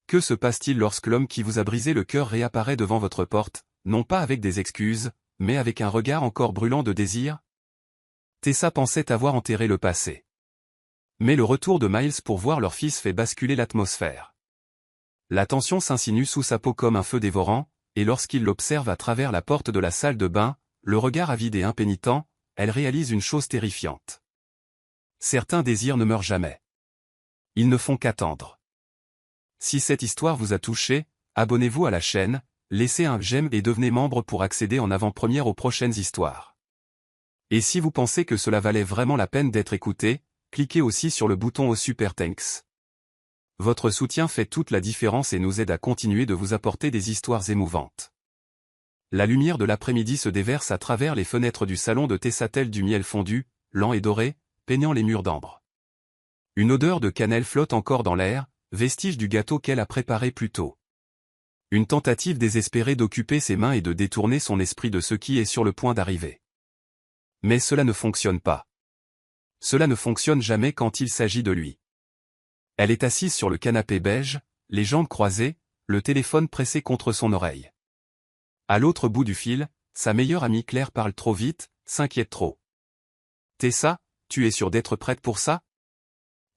Que se passe-t-il lorsque l'homme qui vous a brisé le cœur réapparaît devant votre porte, non pas avec des excuses, mais avec un regard encore brûlant de désir? Tessa pensait avoir enterré le passé. Mais le retour de Miles pour voir leur fils fait basculer l'atmosphère. La tension s'insinue sous sa peau comme un feu dévorant, et lorsqu'il l'observe à travers la porte de la salle de bain, le regard avide et impénitent, elle réalise une chose terrifiante. Certains désirs ne meurent jamais. Ils ne font qu'attendre. Si cette histoire vous a touché, abonnez-vous à la chaîne, laissez un j'aime et devenez membre pour accéder en avant-première aux prochaines histoires. Et si vous pensez que cela valait vraiment la peine d'être écouté, cliquez aussi sur le bouton au Super Thanks. Votre soutien fait toute la différence et nous aide à continuer de vous apporter des histoires émouvantes. La lumière de l'après-midi se déverse à travers les fenêtres du salon de Tessa tel du miel fondu, lent et doré, peignant les murs d'ambre. Une odeur de cannelle flotte encore dans l'air, vestige du gâteau qu'elle a préparé plus tôt. Une tentative désespérée d'occuper ses mains et de détourner son esprit de ce qui est sur le point d'arriver. Mais cela ne fonctionne pas. Cela ne fonctionne jamais quand il s'agit de lui. Elle est assise sur le canapé beige, les jambes croisées, le téléphone pressé contre son oreille. À l'autre bout du fil, sa meilleure amie Claire parle trop vite, s'inquiète trop. « Tessa, tu es sûre d'être prête pour ça ?»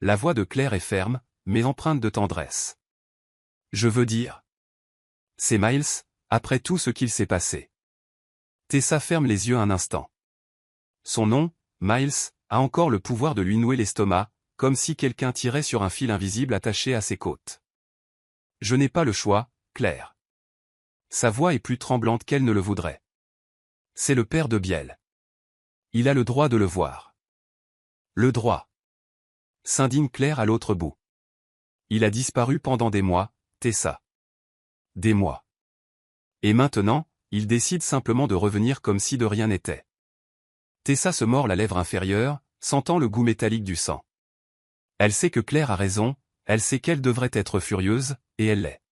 La voix de Claire est ferme, mais empreinte de tendresse. « Je veux dire. C'est Miles, après tout ce qu'il s'est passé. » Tessa ferme les yeux un instant. Son nom, Miles, a encore le pouvoir de lui nouer l'estomac, comme si quelqu'un tirait sur un fil invisible attaché à ses côtes. « Je n'ai pas le choix, Claire. » Sa voix est plus tremblante qu'elle ne le voudrait. C'est le père de Biel. Il a le droit de le voir. Le droit. S'indigne Claire à l'autre bout. Il a disparu pendant des mois, Tessa. Des mois. Et maintenant, il décide simplement de revenir comme si de rien n'était. Tessa se mord la lèvre inférieure, sentant le goût métallique du sang. Elle sait que Claire a raison, elle sait qu'elle devrait être furieuse, et elle l'est.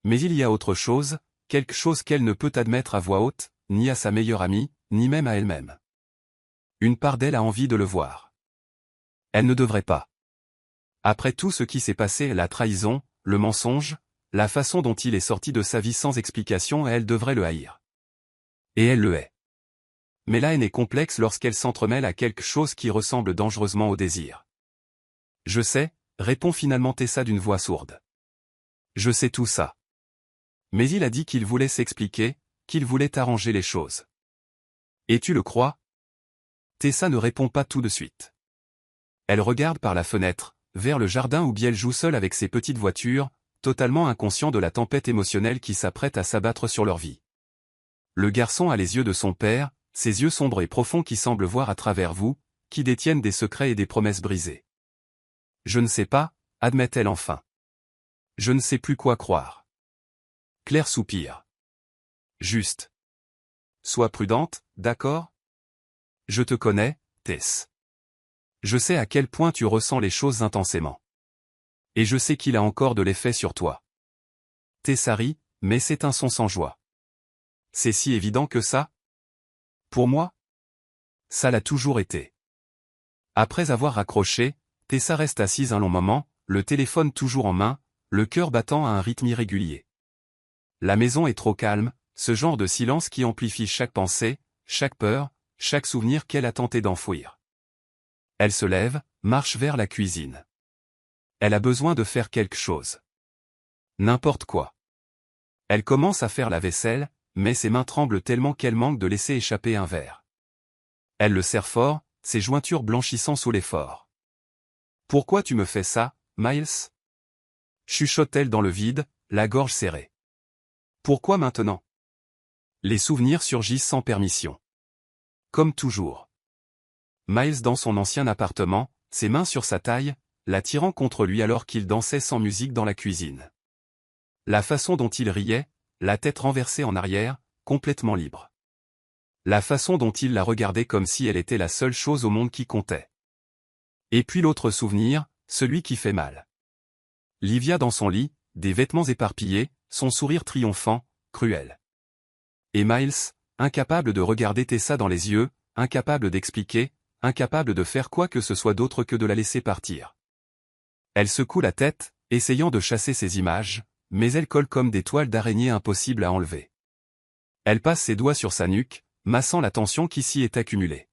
Mais il y a autre chose, quelque chose qu'elle ne peut admettre à voix haute, ni à sa meilleure amie, ni même à elle-même. Une part d'elle a envie de le voir. Elle ne devrait pas. Après tout ce qui s'est passé, la trahison, le mensonge, la façon dont il est sorti de sa vie sans explication, elle devrait le haïr. Et elle le hait. Mais la haine est complexe lorsqu'elle s'entremêle à quelque chose qui ressemble dangereusement au désir. « Je sais », répond finalement Tessa d'une voix sourde. « Je sais tout ça. » Mais il a dit qu'il voulait s'expliquer, qu'il voulait arranger les choses. Et tu le crois? Tessa ne répond pas tout de suite. Elle regarde par la fenêtre, vers le jardin où Biel joue seul avec ses petites voitures, totalement inconscient de la tempête émotionnelle qui s'apprête à s'abattre sur leur vie. Le garçon a les yeux de son père, ses yeux sombres et profonds qui semblent voir à travers vous, qui détiennent des secrets et des promesses brisées. Je ne sais pas, admet-elle enfin. Je ne sais plus quoi croire. Claire soupire. Juste. Sois prudente, d'accord? Je te connais, Tess. Je sais à quel point tu ressens les choses intensément. Et je sais qu'il a encore de l'effet sur toi. Tessa rit, mais c'est un son sans joie. C'est si évident que ça? Pour moi? Ça l'a toujours été. Après avoir raccroché, Tessa reste assise un long moment, le téléphone toujours en main, le cœur battant à un rythme irrégulier. La maison est trop calme, ce genre de silence qui amplifie chaque pensée, chaque peur, chaque souvenir qu'elle a tenté d'enfouir. Elle se lève, marche vers la cuisine. Elle a besoin de faire quelque chose. N'importe quoi. Elle commence à faire la vaisselle, mais ses mains tremblent tellement qu'elle manque de laisser échapper un verre. Elle le serre fort, ses jointures blanchissant sous l'effort. « Pourquoi tu me fais ça, Miles ?» chuchote-t-elle dans le vide, la gorge serrée. Pourquoi maintenant? Les souvenirs surgissent sans permission. Comme toujours. Miles dans son ancien appartement, ses mains sur sa taille, l'attirant contre lui alors qu'il dansait sans musique dans la cuisine. La façon dont il riait, la tête renversée en arrière, complètement libre. La façon dont il la regardait comme si elle était la seule chose au monde qui comptait. Et puis l'autre souvenir, celui qui fait mal. Livia dans son lit, des vêtements éparpillés, son sourire triomphant, cruel. Et Miles, incapable de regarder Tessa dans les yeux, incapable d'expliquer, incapable de faire quoi que ce soit d'autre que de la laisser partir. Elle secoue la tête, essayant de chasser ces images, mais elles collent comme des toiles d'araignée impossibles à enlever. Elle passe ses doigts sur sa nuque, massant la tension qui s'y est accumulée.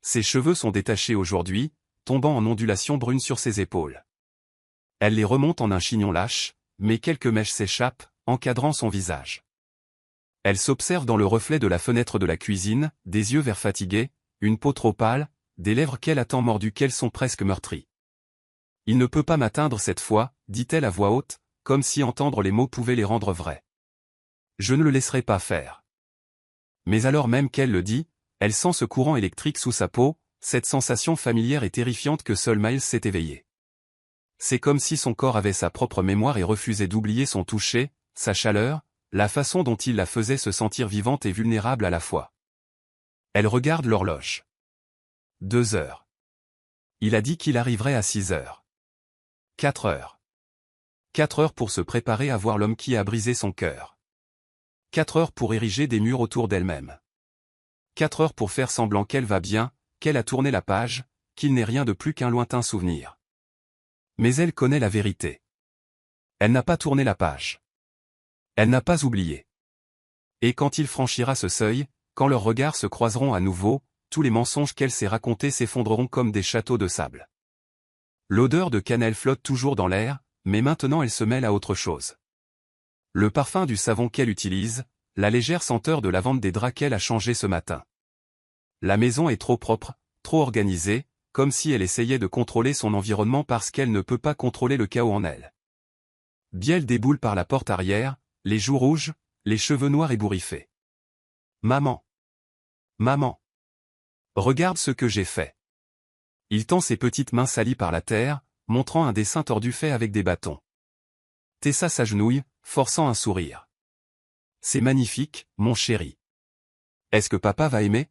Ses cheveux sont détachés aujourd'hui, tombant en ondulations brunes sur ses épaules. Elle les remonte en un chignon lâche, mais quelques mèches s'échappent, encadrant son visage. Elle s'observe dans le reflet de la fenêtre de la cuisine, des yeux verts fatigués, une peau trop pâle, des lèvres qu'elle a tant mordues qu'elles sont presque meurtries. « Il ne peut pas m'atteindre cette fois », dit-elle à voix haute, comme si entendre les mots pouvait les rendre vrais. « Je ne le laisserai pas faire. » Mais alors même qu'elle le dit, elle sent ce courant électrique sous sa peau, cette sensation familière et terrifiante que seul Miles s'est éveillé. C'est comme si son corps avait sa propre mémoire et refusait d'oublier son toucher, sa chaleur, la façon dont il la faisait se sentir vivante et vulnérable à la fois. Elle regarde l'horloge. 2 heures. Il a dit qu'il arriverait à 6 heures. 4 heures. 4 heures pour se préparer à voir l'homme qui a brisé son cœur. 4 heures pour ériger des murs autour d'elle-même. 4 heures pour faire semblant qu'elle va bien, qu'elle a tourné la page, qu'il n'est rien de plus qu'un lointain souvenir. Mais elle connaît la vérité. Elle n'a pas tourné la page. Elle n'a pas oublié. Et quand il franchira ce seuil, quand leurs regards se croiseront à nouveau, tous les mensonges qu'elle s'est racontés s'effondreront comme des châteaux de sable. L'odeur de cannelle flotte toujours dans l'air, mais maintenant elle se mêle à autre chose. Le parfum du savon qu'elle utilise, la légère senteur de lavande des draps qu'elle a changés ce matin. La maison est trop propre, trop organisée, comme si elle essayait de contrôler son environnement parce qu'elle ne peut pas contrôler le chaos en elle. Biel déboule par la porte arrière, les joues rouges, les cheveux noirs ébouriffés. « Maman. Maman. Regarde ce que j'ai fait. » Il tend ses petites mains salies par la terre, montrant un dessin tordu fait avec des bâtons. Tessa s'agenouille, forçant un sourire. « C'est magnifique, mon chéri. Est-ce que papa va aimer ?»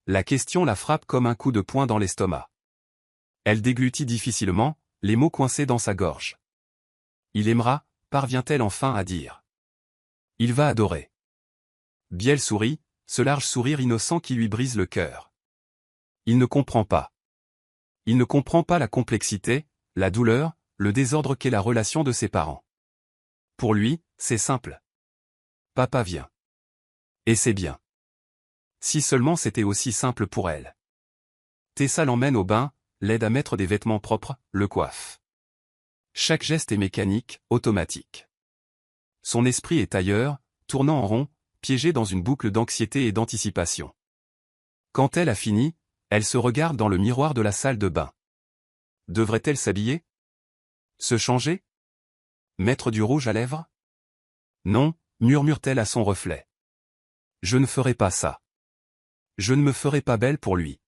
La question la frappe comme un coup de poing dans l'estomac. Elle déglutit difficilement, les mots coincés dans sa gorge. « Il aimera », parvient-elle enfin à dire. « Il va adorer. » Biel sourit, ce large sourire innocent qui lui brise le cœur. Il ne comprend pas. Il ne comprend pas la complexité, la douleur, le désordre qu'est la relation de ses parents. Pour lui, c'est simple. Papa vient. Et c'est bien. Si seulement c'était aussi simple pour elle. Tessa l'emmène au bain, l'aide à mettre des vêtements propres, le coiffe. Chaque geste est mécanique, automatique. Son esprit est ailleurs, tournant en rond, piégé dans une boucle d'anxiété et d'anticipation. Quand elle a fini, elle se regarde dans le miroir de la salle de bain. Devrait-elle s'habiller? Se changer? Mettre du rouge à lèvres? Non, murmure-t-elle à son reflet. Je ne ferai pas ça. Je ne me ferai pas belle pour lui.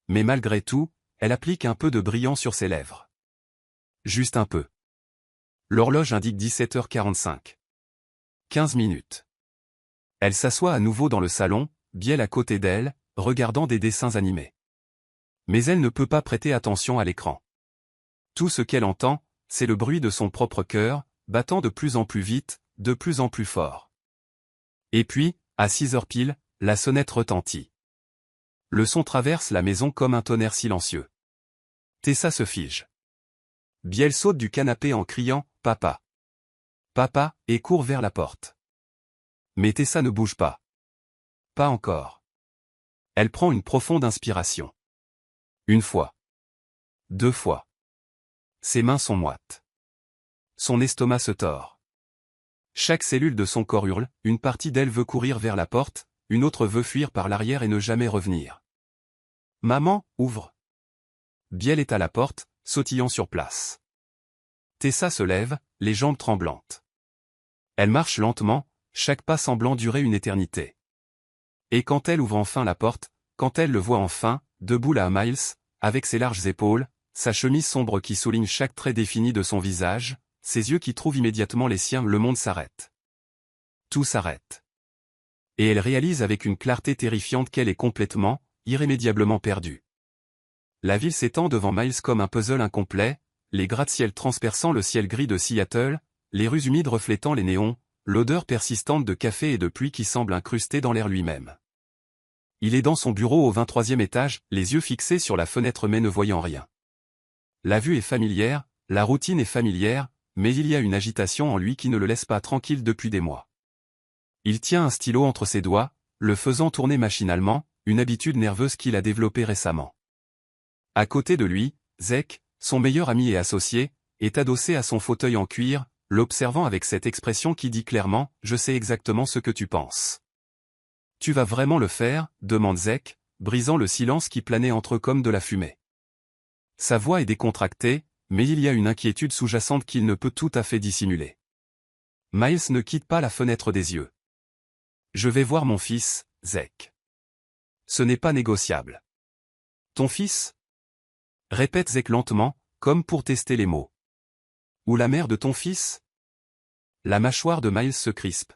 Mais malgré tout, elle applique un peu de brillant sur ses lèvres. Juste un peu. L'horloge indique 17h45. 15 minutes. Elle s'assoit à nouveau dans le salon, Biel à côté d'elle, regardant des dessins animés. Mais elle ne peut pas prêter attention à l'écran. Tout ce qu'elle entend, c'est le bruit de son propre cœur, battant de plus en plus vite, de plus en plus fort. Et puis, à 6 heures pile, la sonnette retentit. Le son traverse la maison comme un tonnerre silencieux. Tessa se fige. Biel saute du canapé en criant « Papa !»« Papa !» et court vers la porte. Mais Tessa ne bouge pas. Pas encore. Elle prend une profonde inspiration. 1 fois. 2 fois. Ses mains sont moites. Son estomac se tord. Chaque cellule de son corps hurle, une partie d'elle veut courir vers la porte, une autre veut fuir par l'arrière et ne jamais revenir. « Maman, ouvre !» Biel est à la porte, sautillant sur place. Tessa se lève, les jambes tremblantes. Elle marche lentement, chaque pas semblant durer une éternité. Et quand elle ouvre enfin la porte, quand elle le voit enfin, debout là à Miles, avec ses larges épaules, sa chemise sombre qui souligne chaque trait défini de son visage, ses yeux qui trouvent immédiatement les siens, le monde s'arrête. Tout s'arrête. Et elle réalise avec une clarté terrifiante qu'elle est complètement, irrémédiablement perdue. La ville s'étend devant Miles comme un puzzle incomplet, les gratte-ciel transperçant le ciel gris de Seattle, les rues humides reflétant les néons, l'odeur persistante de café et de pluie qui semble incrustée dans l'air lui-même. Il est dans son bureau au 23e étage, les yeux fixés sur la fenêtre mais ne voyant rien. La vue est familière, La routine est familière, mais il y a une agitation en lui qui ne le laisse pas tranquille depuis des mois. Il tient un stylo entre ses doigts, le faisant tourner machinalement, une habitude nerveuse qu'il a développée récemment. À côté de lui, Zek, son meilleur ami et associé, est adossé à son fauteuil en cuir, l'observant avec cette expression qui dit clairement « Je sais exactement ce que tu penses ». « Tu vas vraiment le faire ?» demande Zek, brisant le silence qui planait entre eux comme de la fumée. Sa voix est décontractée, mais il y a une inquiétude sous-jacente qu'il ne peut tout à fait dissimuler. Miles ne quitte pas la fenêtre des yeux. « Je vais voir mon fils, Zek. »« Ce n'est pas négociable. »« Ton fils ?» répète Zek lentement, comme pour tester les mots. « Ou la mère de ton fils ?» La mâchoire de Miles se crispe.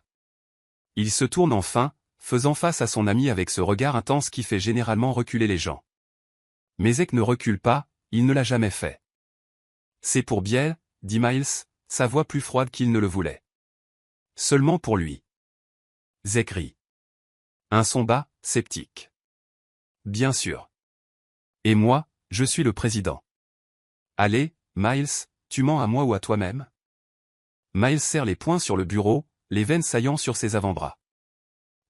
Il se tourne enfin, faisant face à son ami avec ce regard intense qui fait généralement reculer les gens. Mais Zek ne recule pas, il ne l'a jamais fait. « C'est pour Biel, » dit Miles, sa voix plus froide qu'il ne le voulait. « Seulement pour lui. » Zek rit. Un son bas, sceptique. « Bien sûr. Et moi, je suis le président. » « Allez, Miles, tu mens à moi ou à toi-même ?» Miles serre les poings sur le bureau, les veines saillant sur ses avant-bras.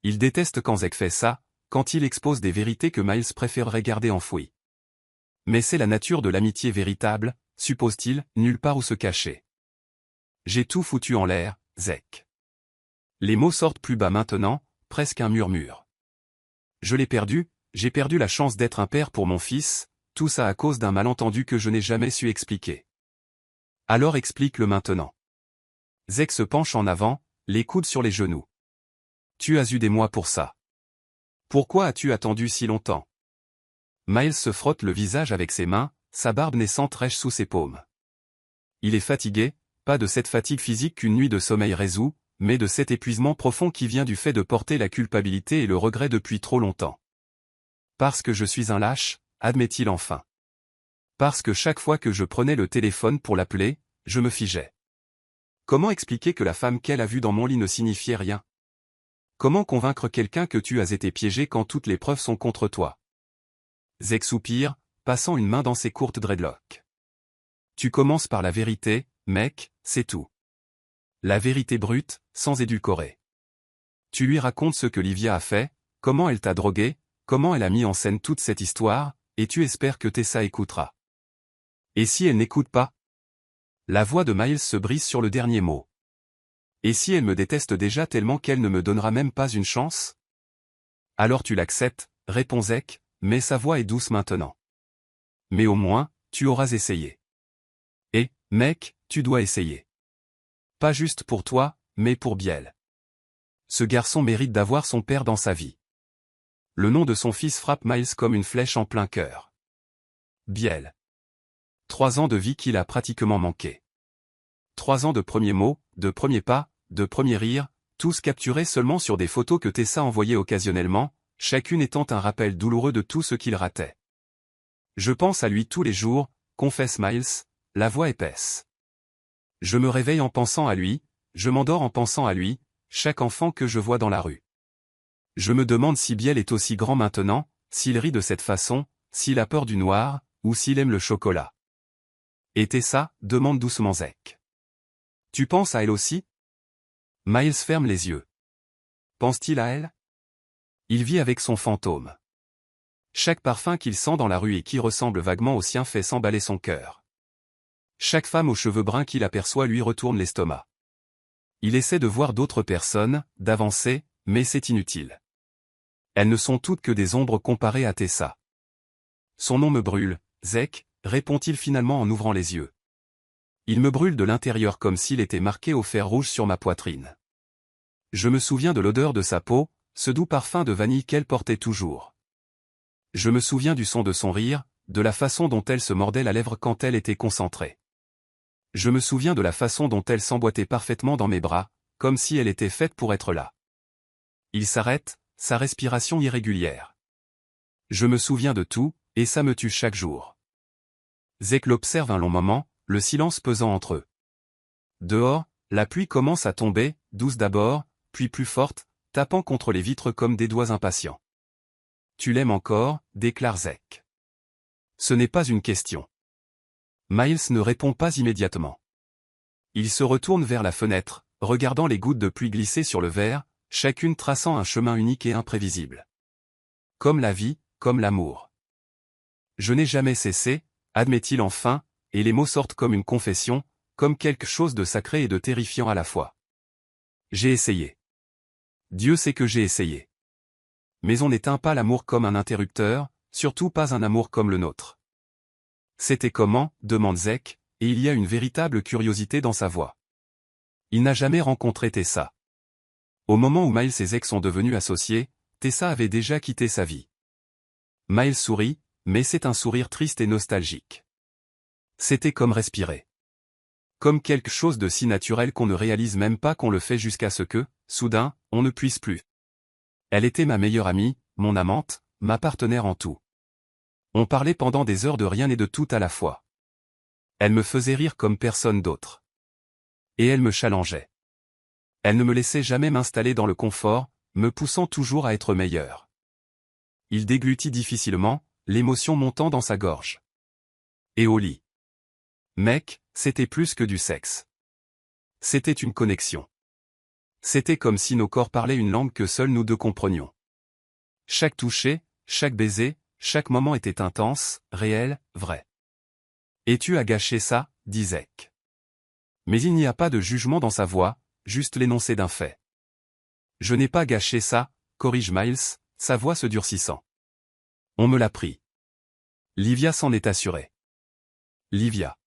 Il déteste quand Zek fait ça, quand il expose des vérités que Miles préférerait garder enfouies. Mais c'est la nature de l'amitié véritable, suppose-t-il, nulle part où se cacher. J'ai tout foutu en l'air, Zek. Les mots sortent plus bas maintenant, presque un murmure. Je l'ai perdu, j'ai perdu la chance d'être un père pour mon fils, tout ça à cause d'un malentendu que je n'ai jamais su expliquer. Alors explique-le maintenant. Zek se penche en avant, les coudes sur les genoux. Tu as eu des mois pour ça. Pourquoi as-tu attendu si longtemps? Miles se frotte le visage avec ses mains, sa barbe naissante rêche sous ses paumes. Il est fatigué, pas de cette fatigue physique qu'une nuit de sommeil résout, mais de cet épuisement profond qui vient du fait de porter la culpabilité et le regret depuis trop longtemps. Parce que je suis un lâche, admet-il enfin. Parce que chaque fois que je prenais le téléphone pour l'appeler, je me figeais. Comment expliquer que la femme qu'elle a vue dans mon lit ne signifiait rien? Comment convaincre quelqu'un que tu as été piégé quand toutes les preuves sont contre toi? Zek soupire, passant une main dans ses courtes dreadlocks. Tu commences par la vérité, mec, c'est tout. La vérité brute, sans édulcorer. Tu lui racontes ce que Livia a fait, comment elle t'a drogué, comment elle a mis en scène toute cette histoire, et tu espères que Tessa écoutera. Et si elle n'écoute pas? La voix de Miles se brise sur le dernier mot. Et si elle me déteste déjà tellement qu'elle ne me donnera même pas une chance? Alors tu l'acceptes, répond Zek, mais sa voix est douce maintenant. Mais au moins, tu auras essayé. Et, mec, tu dois essayer. Pas juste pour toi, mais pour Biel. Ce garçon mérite d'avoir son père dans sa vie. Le nom de son fils frappe Miles comme une flèche en plein cœur. Biel. 3 ans de vie qu'il a pratiquement manqué. 3 ans de premiers mots, de premiers pas, de premiers rires, tous capturés seulement sur des photos que Tessa envoyait occasionnellement, chacune étant un rappel douloureux de tout ce qu'il ratait. Je pense à lui tous les jours, confesse Miles, la voix épaisse. Je me réveille en pensant à lui, je m'endors en pensant à lui, chaque enfant que je vois dans la rue. Je me demande si Biel est aussi grand maintenant, s'il rit de cette façon, s'il a peur du noir, ou s'il aime le chocolat. Et Tessa, demande doucement Zek. Tu penses à elle aussi? Miles ferme les yeux. Pense-t-il à elle? Il vit avec son fantôme. Chaque parfum qu'il sent dans la rue et qui ressemble vaguement au sien fait s'emballer son cœur. Chaque femme aux cheveux bruns qu'il aperçoit lui retourne l'estomac. Il essaie de voir d'autres personnes, d'avancer, mais c'est inutile. Elles ne sont toutes que des ombres comparées à Tessa. Son nom me brûle, Zek, répond-il finalement en ouvrant les yeux. Il me brûle de l'intérieur comme s'il était marqué au fer rouge sur ma poitrine. Je me souviens de l'odeur de sa peau, ce doux parfum de vanille qu'elle portait toujours. Je me souviens du son de son rire, de la façon dont elle se mordait la lèvre quand elle était concentrée. Je me souviens de la façon dont elle s'emboîtait parfaitement dans mes bras, comme si elle était faite pour être là. Il s'arrête, sa respiration irrégulière. Je me souviens de tout, et ça me tue chaque jour. Zek l'observe un long moment, le silence pesant entre eux. Dehors, la pluie commence à tomber, douce d'abord, puis plus forte, tapant contre les vitres comme des doigts impatients. Tu l'aimes encore, déclare Zek. Ce n'est pas une question. Miles ne répond pas immédiatement. Il se retourne vers la fenêtre, regardant les gouttes de pluie glisser sur le verre, chacune traçant un chemin unique et imprévisible. Comme la vie, comme l'amour. Je n'ai jamais cessé, admet-il enfin, et les mots sortent comme une confession, comme quelque chose de sacré et de terrifiant à la fois. J'ai essayé. Dieu sait que j'ai essayé. Mais on n'éteint pas l'amour comme un interrupteur, surtout pas un amour comme le nôtre. C'était comment, demande Zek, et il y a une véritable curiosité dans sa voix. Il n'a jamais rencontré Tessa. Au moment où Miles et Zek sont devenus associés, Tessa avait déjà quitté sa vie. Miles sourit, mais c'est un sourire triste et nostalgique. C'était comme respirer. Comme quelque chose de si naturel qu'on ne réalise même pas qu'on le fait jusqu'à ce que, soudain, on ne puisse plus. Elle était ma meilleure amie, mon amante, ma partenaire en tout. On parlait pendant des heures de rien et de tout à la fois. Elle me faisait rire comme personne d'autre. Et elle me challengeait. Elle ne me laissait jamais m'installer dans le confort, me poussant toujours à être meilleur. Il déglutit difficilement, l'émotion montant dans sa gorge. Et au lit. Mec, c'était plus que du sexe. C'était une connexion. C'était comme si nos corps parlaient une langue que seuls nous deux comprenions. Chaque toucher, chaque baiser, chaque moment était intense, réel, vrai. Et tu as gâché ça, dit Zek. Mais il n'y a pas de jugement dans sa voix, juste l'énoncé d'un fait. Je n'ai pas gâché ça, corrige Miles, sa voix se durcissant. On me l'a pris. Livia s'en est assurée. Livia.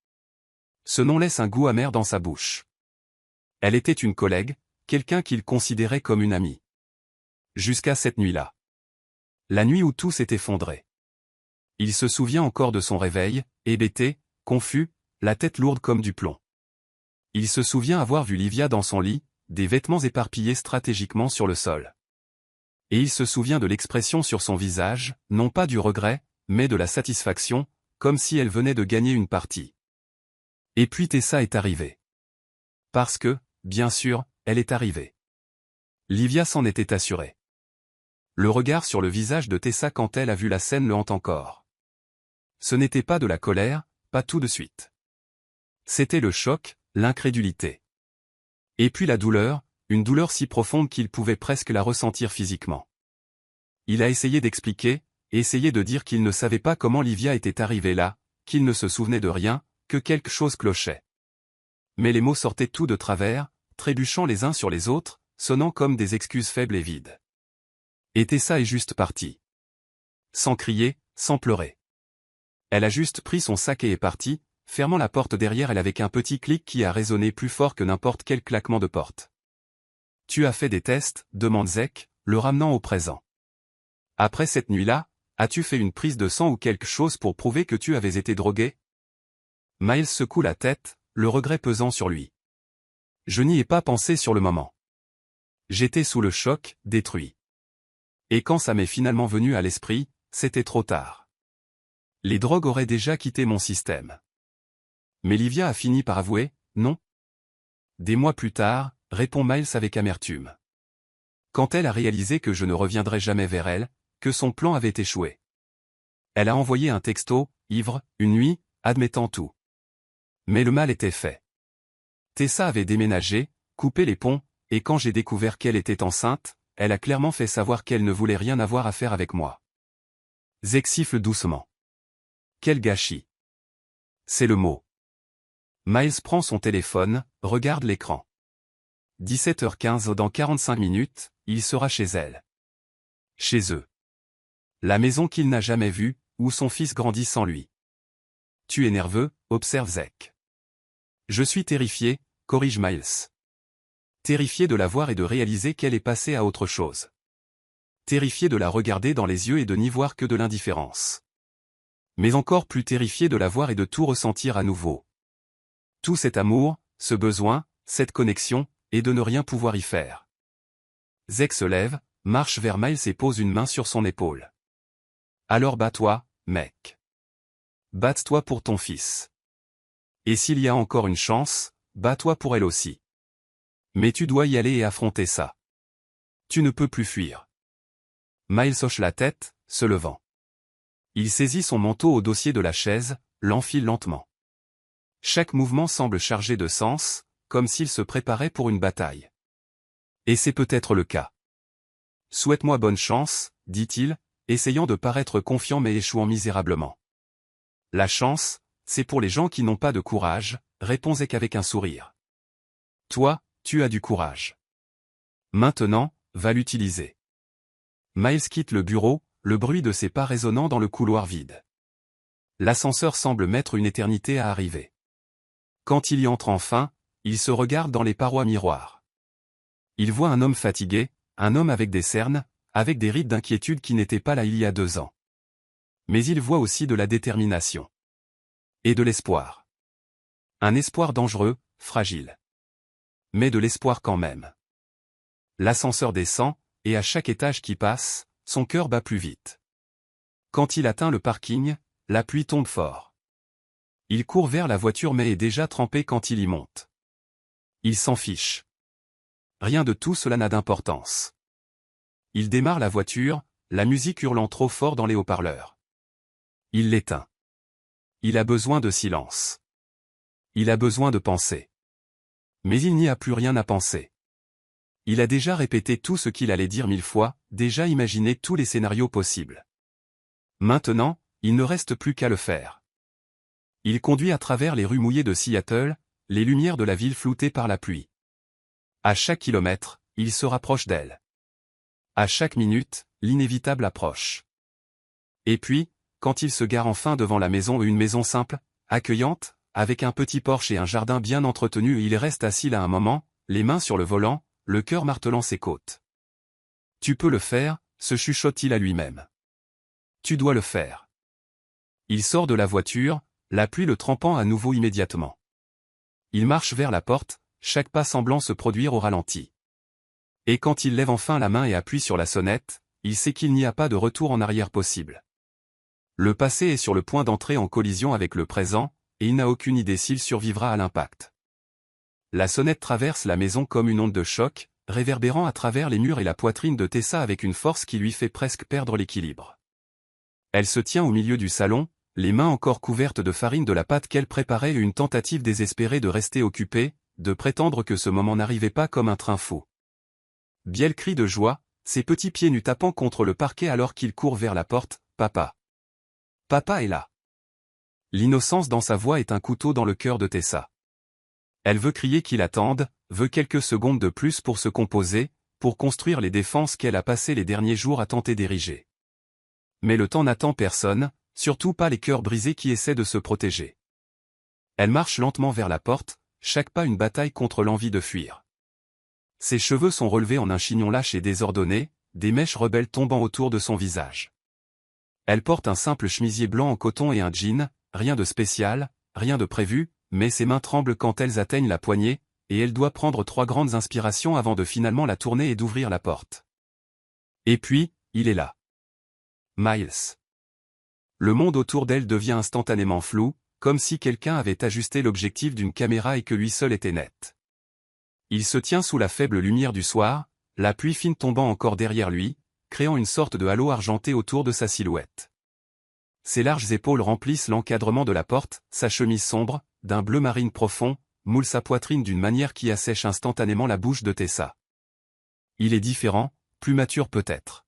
Ce nom laisse un goût amer dans sa bouche. Elle était une collègue, quelqu'un qu'il considérait comme une amie. Jusqu'à cette nuit-là. La nuit où tout s'est effondré. Il se souvient encore de son réveil, hébété, confus, la tête lourde comme du plomb. Il se souvient avoir vu Livia dans son lit, des vêtements éparpillés stratégiquement sur le sol. Et il se souvient de l'expression sur son visage, non pas du regret, mais de la satisfaction, comme si elle venait de gagner une partie. Et puis Tessa est arrivée. Parce que, bien sûr, elle est arrivée. Livia s'en était assurée. Le regard sur le visage de Tessa quand elle a vu la scène le hante encore. Ce n'était pas de la colère, pas tout de suite. C'était le choc, l'incrédulité. Et puis la douleur, une douleur si profonde qu'il pouvait presque la ressentir physiquement. Il a essayé d'expliquer, essayé de dire qu'il ne savait pas comment Livia était arrivée là, qu'il ne se souvenait de rien, que quelque chose clochait. Mais les mots sortaient tout de travers, trébuchant les uns sur les autres, sonnant comme des excuses faibles et vides. Et Tessa est juste partie. Sans crier, sans pleurer. Elle a juste pris son sac et est partie, fermant la porte derrière elle avec un petit clic qui a résonné plus fort que n'importe quel claquement de porte. « Tu as fait des tests ?» demande Zek, le ramenant au présent. « Après cette nuit-là, as-tu fait une prise de sang ou quelque chose pour prouver que tu avais été drogué ?» Miles secoue la tête, le regret pesant sur lui. « Je n'y ai pas pensé sur le moment. J'étais sous le choc, détruit. Et quand ça m'est finalement venu à l'esprit, c'était trop tard. Les drogues auraient déjà quitté mon système. » Mais Livia a fini par avouer, non. Des mois plus tard, répond Miles avec amertume. Quand elle a réalisé que je ne reviendrais jamais vers elle, que son plan avait échoué. Elle a envoyé un texto, ivre, une nuit, admettant tout. Mais le mal était fait. Tessa avait déménagé, coupé les ponts, et quand j'ai découvert qu'elle était enceinte, elle a clairement fait savoir qu'elle ne voulait rien avoir à faire avec moi. Zek siffle doucement. Quel gâchis. C'est le mot. Miles prend son téléphone, regarde l'écran. 17h15 dans 45 minutes, il sera chez elle. Chez eux. La maison qu'il n'a jamais vue, où son fils grandit sans lui. Tu es nerveux, observe Zek. Je suis terrifié, corrige Miles. Terrifié de la voir et de réaliser qu'elle est passée à autre chose. Terrifié de la regarder dans les yeux et de n'y voir que de l'indifférence. Mais encore plus terrifié de la voir et de tout ressentir à nouveau. Tout cet amour, ce besoin, cette connexion, et de ne rien pouvoir y faire. Zek se lève, marche vers Miles et pose une main sur son épaule. Alors bats-toi, mec. Bats-toi pour ton fils. Et s'il y a encore une chance, bats-toi pour elle aussi. Mais tu dois y aller et affronter ça. Tu ne peux plus fuir. Miles hoche la tête, se levant. Il saisit son manteau au dossier de la chaise, l'enfile lentement. Chaque mouvement semble chargé de sens, comme s'il se préparait pour une bataille. Et c'est peut-être le cas. Souhaite-moi bonne chance, dit-il, essayant de paraître confiant mais échouant misérablement. La chance, c'est pour les gens qui n'ont pas de courage, répond Zek avec un sourire. Toi, tu as du courage. Maintenant, va l'utiliser. Miles quitte le bureau, le bruit de ses pas résonnant dans le couloir vide. L'ascenseur semble mettre une éternité à arriver. Quand il y entre enfin, il se regarde dans les parois miroirs. Il voit un homme fatigué, un homme avec des cernes, avec des rides d'inquiétude qui n'étaient pas là il y a 2 ans. Mais il voit aussi de la détermination. Et de l'espoir. Un espoir dangereux, fragile. Mais de l'espoir quand même. L'ascenseur descend, et à chaque étage qui passe, son cœur bat plus vite. Quand il atteint le parking, la pluie tombe fort. Il court vers la voiture mais est déjà trempé quand il y monte. Il s'en fiche. Rien de tout cela n'a d'importance. Il démarre la voiture, la musique hurlant trop fort dans les haut-parleurs. Il l'éteint. Il a besoin de silence. Il a besoin de penser. Mais il n'y a plus rien à penser. Il a déjà répété tout ce qu'il allait dire 1000 fois, déjà imaginé tous les scénarios possibles. Maintenant, il ne reste plus qu'à le faire. Il conduit à travers les rues mouillées de Seattle, les lumières de la ville floutées par la pluie. À chaque kilomètre, il se rapproche d'elle. À chaque minute, l'inévitable approche. Et puis, quand il se gare enfin devant la maison, une maison simple, accueillante, avec un petit porche et un jardin bien entretenu, il reste assis là un moment, les mains sur le volant, le cœur martelant ses côtes. Tu peux le faire, se chuchote-t-il à lui-même. Tu dois le faire. Il sort de la voiture, la pluie le trempant à nouveau immédiatement. Il marche vers la porte, chaque pas semblant se produire au ralenti. Et quand il lève enfin la main et appuie sur la sonnette, il sait qu'il n'y a pas de retour en arrière possible. Le passé est sur le point d'entrer en collision avec le présent, et il n'a aucune idée s'il survivra à l'impact. La sonnette traverse la maison comme une onde de choc, réverbérant à travers les murs et la poitrine de Tessa avec une force qui lui fait presque perdre l'équilibre. Elle se tient au milieu du salon, les mains encore couvertes de farine de la pâte qu'elle préparait, une tentative désespérée de rester occupée, de prétendre que ce moment n'arrivait pas comme un train fou. Biel crie de joie, ses petits pieds nus tapant contre le parquet alors qu'il court vers la porte. « Papa. Papa est là. » L'innocence dans sa voix est un couteau dans le cœur de Tessa. Elle veut crier qu'il attende, veut quelques secondes de plus pour se composer, pour construire les défenses qu'elle a passé les derniers jours à tenter d'ériger. Mais le temps n'attend personne, surtout pas les cœurs brisés qui essaient de se protéger. Elle marche lentement vers la porte, chaque pas une bataille contre l'envie de fuir. Ses cheveux sont relevés en un chignon lâche et désordonné, des mèches rebelles tombant autour de son visage. Elle porte un simple chemisier blanc en coton et un jean, rien de spécial, rien de prévu, mais ses mains tremblent quand elles atteignent la poignée, et elle doit prendre 3 grandes inspirations avant de finalement la tourner et d'ouvrir la porte. Et puis, il est là. Miles. Le monde autour d'elle devient instantanément flou, comme si quelqu'un avait ajusté l'objectif d'une caméra et que lui seul était net. Il se tient sous la faible lumière du soir, la pluie fine tombant encore derrière lui, créant une sorte de halo argenté autour de sa silhouette. Ses larges épaules remplissent l'encadrement de la porte, sa chemise sombre, d'un bleu marine profond, moule sa poitrine d'une manière qui assèche instantanément la bouche de Tessa. Il est différent, plus mature peut-être.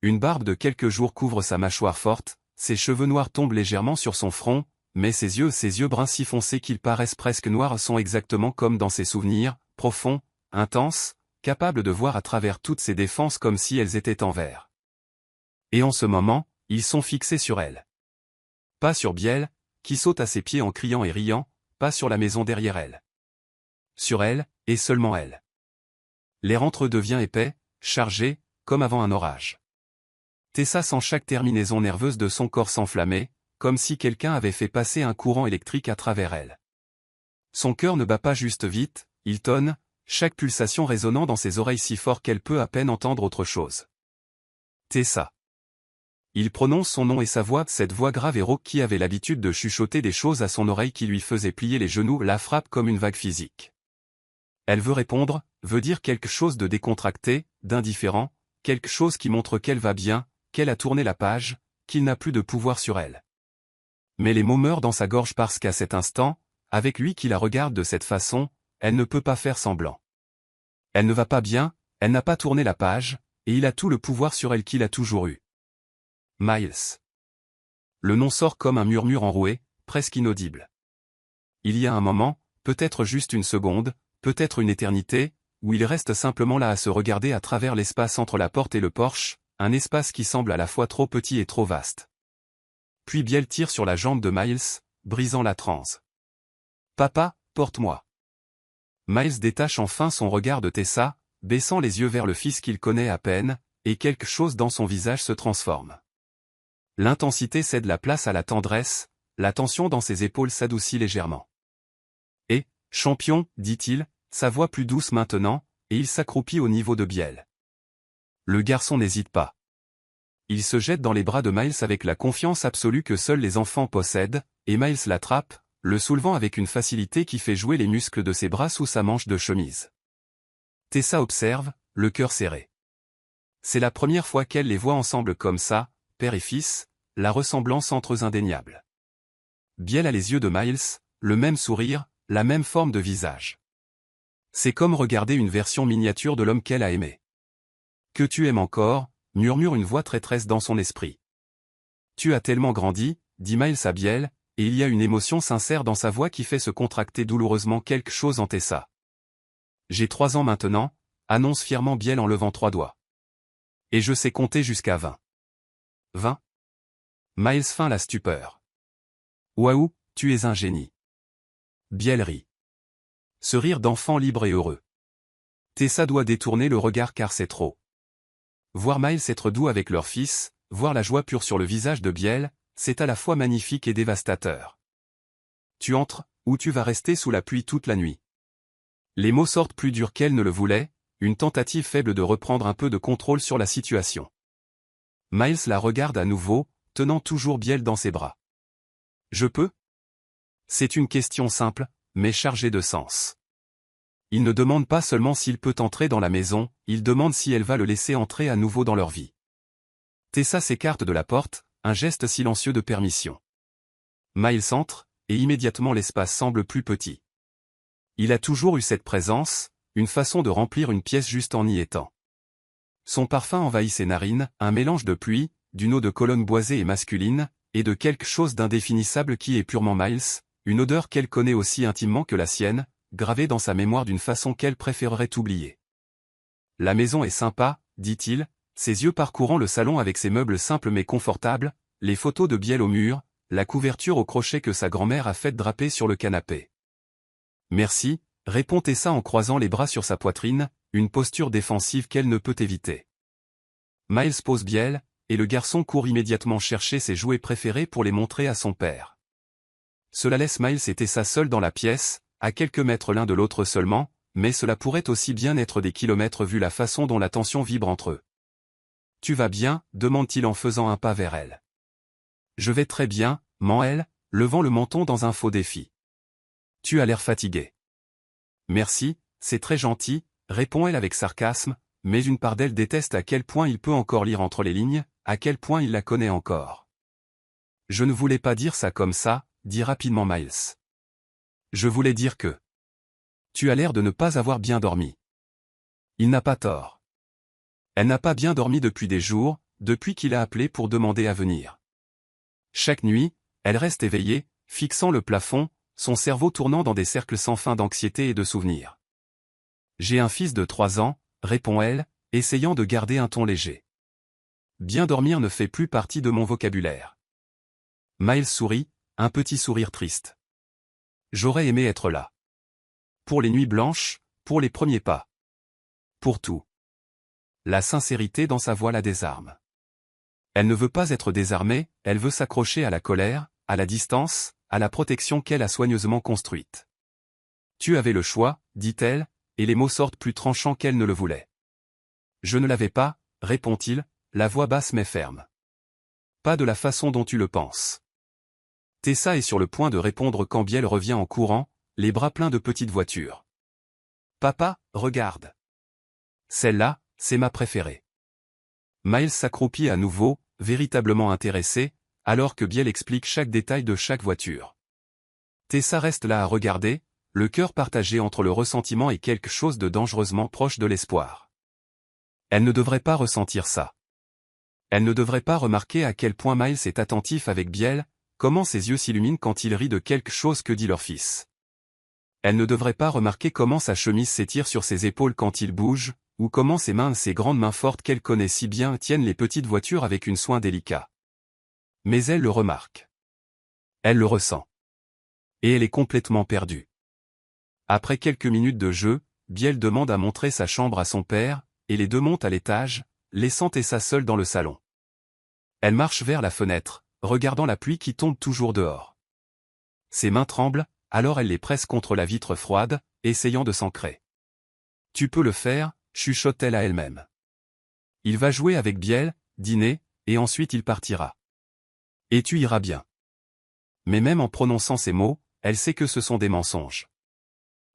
Une barbe de quelques jours couvre sa mâchoire forte, ses cheveux noirs tombent légèrement sur son front, mais ses yeux bruns si foncés qu'ils paraissent presque noirs sont exactement comme dans ses souvenirs, profonds, intenses, capables de voir à travers toutes ses défenses comme si elles étaient en verre. Et en ce moment, ils sont fixés sur elle. Pas sur Biel, qui saute à ses pieds en criant et riant, pas sur la maison derrière elle. Sur elle, et seulement elle. L'air entre eux devient épais, chargé, comme avant un orage. Tessa sent chaque terminaison nerveuse de son corps s'enflammer, comme si quelqu'un avait fait passer un courant électrique à travers elle. Son cœur ne bat pas juste vite, il tonne, chaque pulsation résonnant dans ses oreilles si fort qu'elle peut à peine entendre autre chose. Tessa. Il prononce son nom et sa voix, cette voix grave et rauque qui avait l'habitude de chuchoter des choses à son oreille qui lui faisait plier les genoux, la frappe comme une vague physique. Elle veut répondre, veut dire quelque chose de décontracté, d'indifférent, quelque chose qui montre qu'elle va bien, qu'elle a tourné la page, qu'il n'a plus de pouvoir sur elle. Mais les mots meurent dans sa gorge parce qu'à cet instant, avec lui qui la regarde de cette façon, elle ne peut pas faire semblant. Elle ne va pas bien, elle n'a pas tourné la page, et il a tout le pouvoir sur elle qu'il a toujours eu. Miles. Le nom sort comme un murmure enroué, presque inaudible. Il y a un moment, peut-être juste une seconde, peut-être une éternité, où il reste simplement là à se regarder à travers l'espace entre la porte et le porche, un espace qui semble à la fois trop petit et trop vaste. Puis Biel tire sur la jambe de Miles, brisant la transe. « Papa, porte-moi. » Miles détache enfin son regard de Tessa, baissant les yeux vers le fils qu'il connaît à peine, et quelque chose dans son visage se transforme. L'intensité cède la place à la tendresse, la tension dans ses épaules s'adoucit légèrement. « Et, champion, dit-il, sa voix plus douce maintenant, et il s'accroupit au niveau de Biel. Le garçon n'hésite pas. Il se jette dans les bras de Miles avec la confiance absolue que seuls les enfants possèdent, et Miles l'attrape, le soulevant avec une facilité qui fait jouer les muscles de ses bras sous sa manche de chemise. Tessa observe, le cœur serré. C'est la première fois qu'elle les voit ensemble comme ça, père et fils, la ressemblance entre eux indéniable. Biel a les yeux de Miles, le même sourire, la même forme de visage. C'est comme regarder une version miniature de l'homme qu'elle a aimé. « Que tu aimes encore », murmure une voix traîtresse dans son esprit. « Tu as tellement grandi », dit Miles à Biel, et il y a une émotion sincère dans sa voix qui fait se contracter douloureusement quelque chose en Tessa. « J'ai 3 ans maintenant », annonce fièrement Biel en levant 3 doigts. « Et je sais compter jusqu'à 20. » 20 ? Miles feint la stupeur. « Waouh, tu es un génie. » Biel rit. Ce rire d'enfant libre et heureux. Tessa doit détourner le regard car c'est trop. Voir Miles être doux avec leur fils, voir la joie pure sur le visage de Biel, c'est à la fois magnifique et dévastateur. « Tu entres, ou tu vas rester sous la pluie toute la nuit. » Les mots sortent plus durs qu'elle ne le voulait, une tentative faible de reprendre un peu de contrôle sur la situation. Miles la regarde à nouveau, tenant toujours Biel dans ses bras. « Je peux ?» C'est une question simple, mais chargée de sens. Il ne demande pas seulement s'il peut entrer dans la maison, il demande si elle va le laisser entrer à nouveau dans leur vie. Tessa s'écarte de la porte, un geste silencieux de permission. Miles entre, et immédiatement l'espace semble plus petit. Il a toujours eu cette présence, une façon de remplir une pièce juste en y étant. Son parfum envahit ses narines, un mélange de pluie, d'une eau de Cologne boisée et masculine, et de quelque chose d'indéfinissable qui est purement Miles, une odeur qu'elle connaît aussi intimement que la sienne, gravée dans sa mémoire d'une façon qu'elle préférerait oublier. « La maison est sympa, » dit-il, ses yeux parcourant le salon avec ses meubles simples mais confortables, les photos de Biel au mur, la couverture au crochet que sa grand-mère a faite draper sur le canapé. « Merci », répond Tessa en croisant les bras sur sa poitrine, une posture défensive qu'elle ne peut éviter. Miles pose Biel, et le garçon court immédiatement chercher ses jouets préférés pour les montrer à son père. Cela laisse Miles et Tessa seuls dans la pièce, à quelques mètres l'un de l'autre seulement, mais cela pourrait aussi bien être des kilomètres vu la façon dont la tension vibre entre eux. « Tu vas bien ?» demande-t-il en faisant un pas vers elle. « Je vais très bien », ment elle, levant le menton dans un faux défi. « Tu as l'air fatigué. »« Merci, c'est très gentil », répond-elle avec sarcasme, mais une part d'elle déteste à quel point il peut encore lire entre les lignes, à quel point il la connaît encore. « Je ne voulais pas dire ça comme ça », dit rapidement Miles. « Je voulais dire que... Tu as l'air de ne pas avoir bien dormi. » Il n'a pas tort. Elle n'a pas bien dormi depuis des jours, depuis qu'il a appelé pour demander à venir. Chaque nuit, elle reste éveillée, fixant le plafond, son cerveau tournant dans des cercles sans fin d'anxiété et de souvenirs. « J'ai un fils de 3 ans, répond-elle, essayant de garder un ton léger. Bien dormir ne fait plus partie de mon vocabulaire. Miles sourit, un petit sourire triste. J'aurais aimé être là. Pour les nuits blanches, pour les premiers pas. Pour tout. La sincérité dans sa voix la désarme. Elle ne veut pas être désarmée, elle veut s'accrocher à la colère, à la distance, à la protection qu'elle a soigneusement construite. Tu avais le choix, dit-elle, et les mots sortent plus tranchants qu'elle ne le voulait. Je ne l'avais pas, répond-il, la voix basse mais ferme. Pas de la façon dont tu le penses. Tessa est sur le point de répondre quand Biel revient en courant, les bras pleins de petites voitures. Papa, regarde. Celle-là, c'est ma préférée. Miles s'accroupit à nouveau, véritablement intéressé, alors que Biel explique chaque détail de chaque voiture. Tessa reste là à regarder, le cœur partagé entre le ressentiment et quelque chose de dangereusement proche de l'espoir. Elle ne devrait pas ressentir ça. Elle ne devrait pas remarquer à quel point Miles est attentif avec Biel, comment ses yeux s'illuminent quand il rit de quelque chose que dit leur fils. Elle ne devrait pas remarquer comment sa chemise s'étire sur ses épaules quand il bouge, ou comment ses grandes mains fortes qu'elle connaît si bien tiennent les petites voitures avec un soin délicat. Mais elle le remarque. Elle le ressent. Et elle est complètement perdue. Après quelques minutes de jeu, Biel demande à montrer sa chambre à son père, et les deux montent à l'étage, laissant Tessa seule dans le salon. Elle marche vers la fenêtre, regardant la pluie qui tombe toujours dehors. Ses mains tremblent, alors elle les presse contre la vitre froide, essayant de s'ancrer. « Tu peux le faire », chuchote-t-elle à elle-même. Il va jouer avec Biel, dîner, et ensuite il partira. Et tu iras bien. Mais même en prononçant ces mots, elle sait que ce sont des mensonges.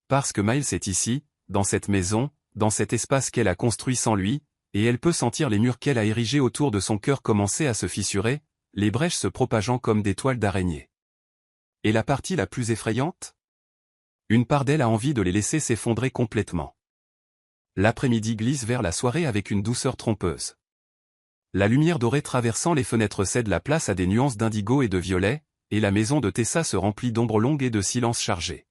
Parce que Miles est ici, dans cette maison, dans cet espace qu'elle a construit sans lui, et elle peut sentir les murs qu'elle a érigés autour de son cœur commencer à se fissurer, les brèches se propageant comme des toiles d'araignée. Et la partie la plus effrayante? Une part d'elle a envie de les laisser s'effondrer complètement. L'après-midi glisse vers la soirée avec une douceur trompeuse. La lumière dorée traversant les fenêtres cède la place à des nuances d'indigo et de violet, et la maison de Tessa se remplit d'ombres longues et de silence chargé.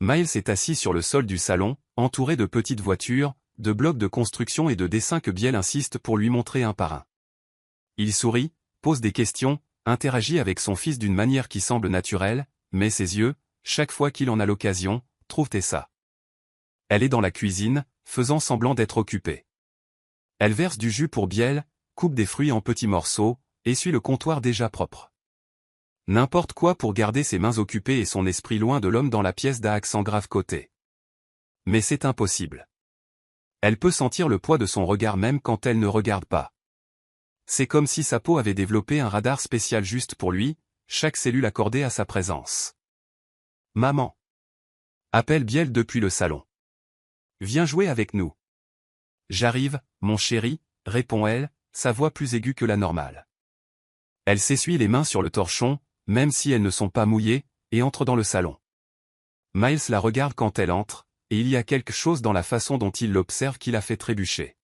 Miles est assis sur le sol du salon, entouré de petites voitures, de blocs de construction et de dessins que Biel insiste pour lui montrer un par un. Il sourit, pose des questions, interagit avec son fils d'une manière qui semble naturelle, mais ses yeux, chaque fois qu'il en a l'occasion, trouvent Tessa. Elle est dans la cuisine, faisant semblant d'être occupée. Elle verse du jus pour Biel, coupe des fruits en petits morceaux, essuie le comptoir déjà propre. N'importe quoi pour garder ses mains occupées et son esprit loin de l'homme dans la pièce d'à accent grave côté. Mais c'est impossible. Elle peut sentir le poids de son regard même quand elle ne regarde pas. C'est comme si sa peau avait développé un radar spécial juste pour lui, chaque cellule accordée à sa présence. « Maman !» appelle Biel depuis le salon. « Viens jouer avec nous. »« J'arrive, mon chéri », répond-elle, sa voix plus aiguë que la normale. Elle s'essuie les mains sur le torchon, même si elles ne sont pas mouillées, et entre dans le salon. Miles la regarde quand elle entre, et il y a quelque chose dans la façon dont il l'observe qui la fait trébucher.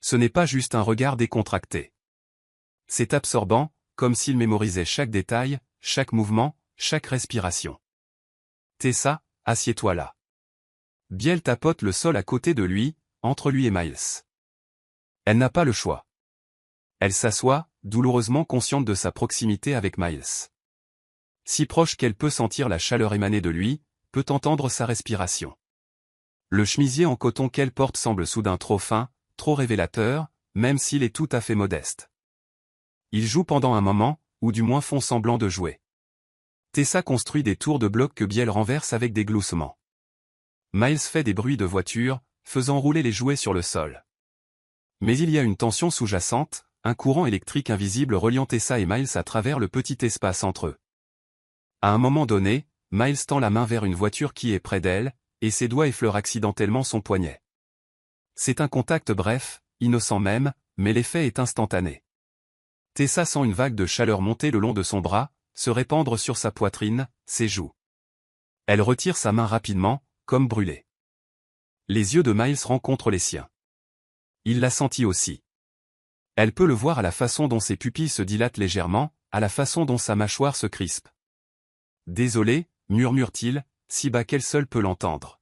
Ce n'est pas juste un regard décontracté. C'est absorbant, comme s'il mémorisait chaque détail, chaque mouvement, chaque respiration. « Tessa, assieds-toi là. » Biel tapote le sol à côté de lui, entre lui et Miles. Elle n'a pas le choix. Elle s'assoit, douloureusement consciente de sa proximité avec Miles. Si proche qu'elle peut sentir la chaleur émaner de lui, peut entendre sa respiration. Le chemisier en coton qu'elle porte semble soudain trop fin, trop révélateur, même s'il est tout à fait modeste. Ils jouent pendant un moment, ou du moins font semblant de jouer. Tessa construit des tours de blocs que Biel renverse avec des gloussements. Miles fait des bruits de voiture, faisant rouler les jouets sur le sol. Mais il y a une tension sous-jacente, un courant électrique invisible reliant Tessa et Miles à travers le petit espace entre eux. À un moment donné, Miles tend la main vers une voiture qui est près d'elle, et ses doigts effleurent accidentellement son poignet. C'est un contact bref, innocent même, mais l'effet est instantané. Tessa sent une vague de chaleur monter le long de son bras, se répandre sur sa poitrine, ses joues. Elle retire sa main rapidement, comme brûlée. Les yeux de Miles rencontrent les siens. Il l'a senti aussi. Elle peut le voir à la façon dont ses pupilles se dilatent légèrement, à la façon dont sa mâchoire se crispe. « Désolé », murmure-t-il, si bas qu'elle seule peut l'entendre.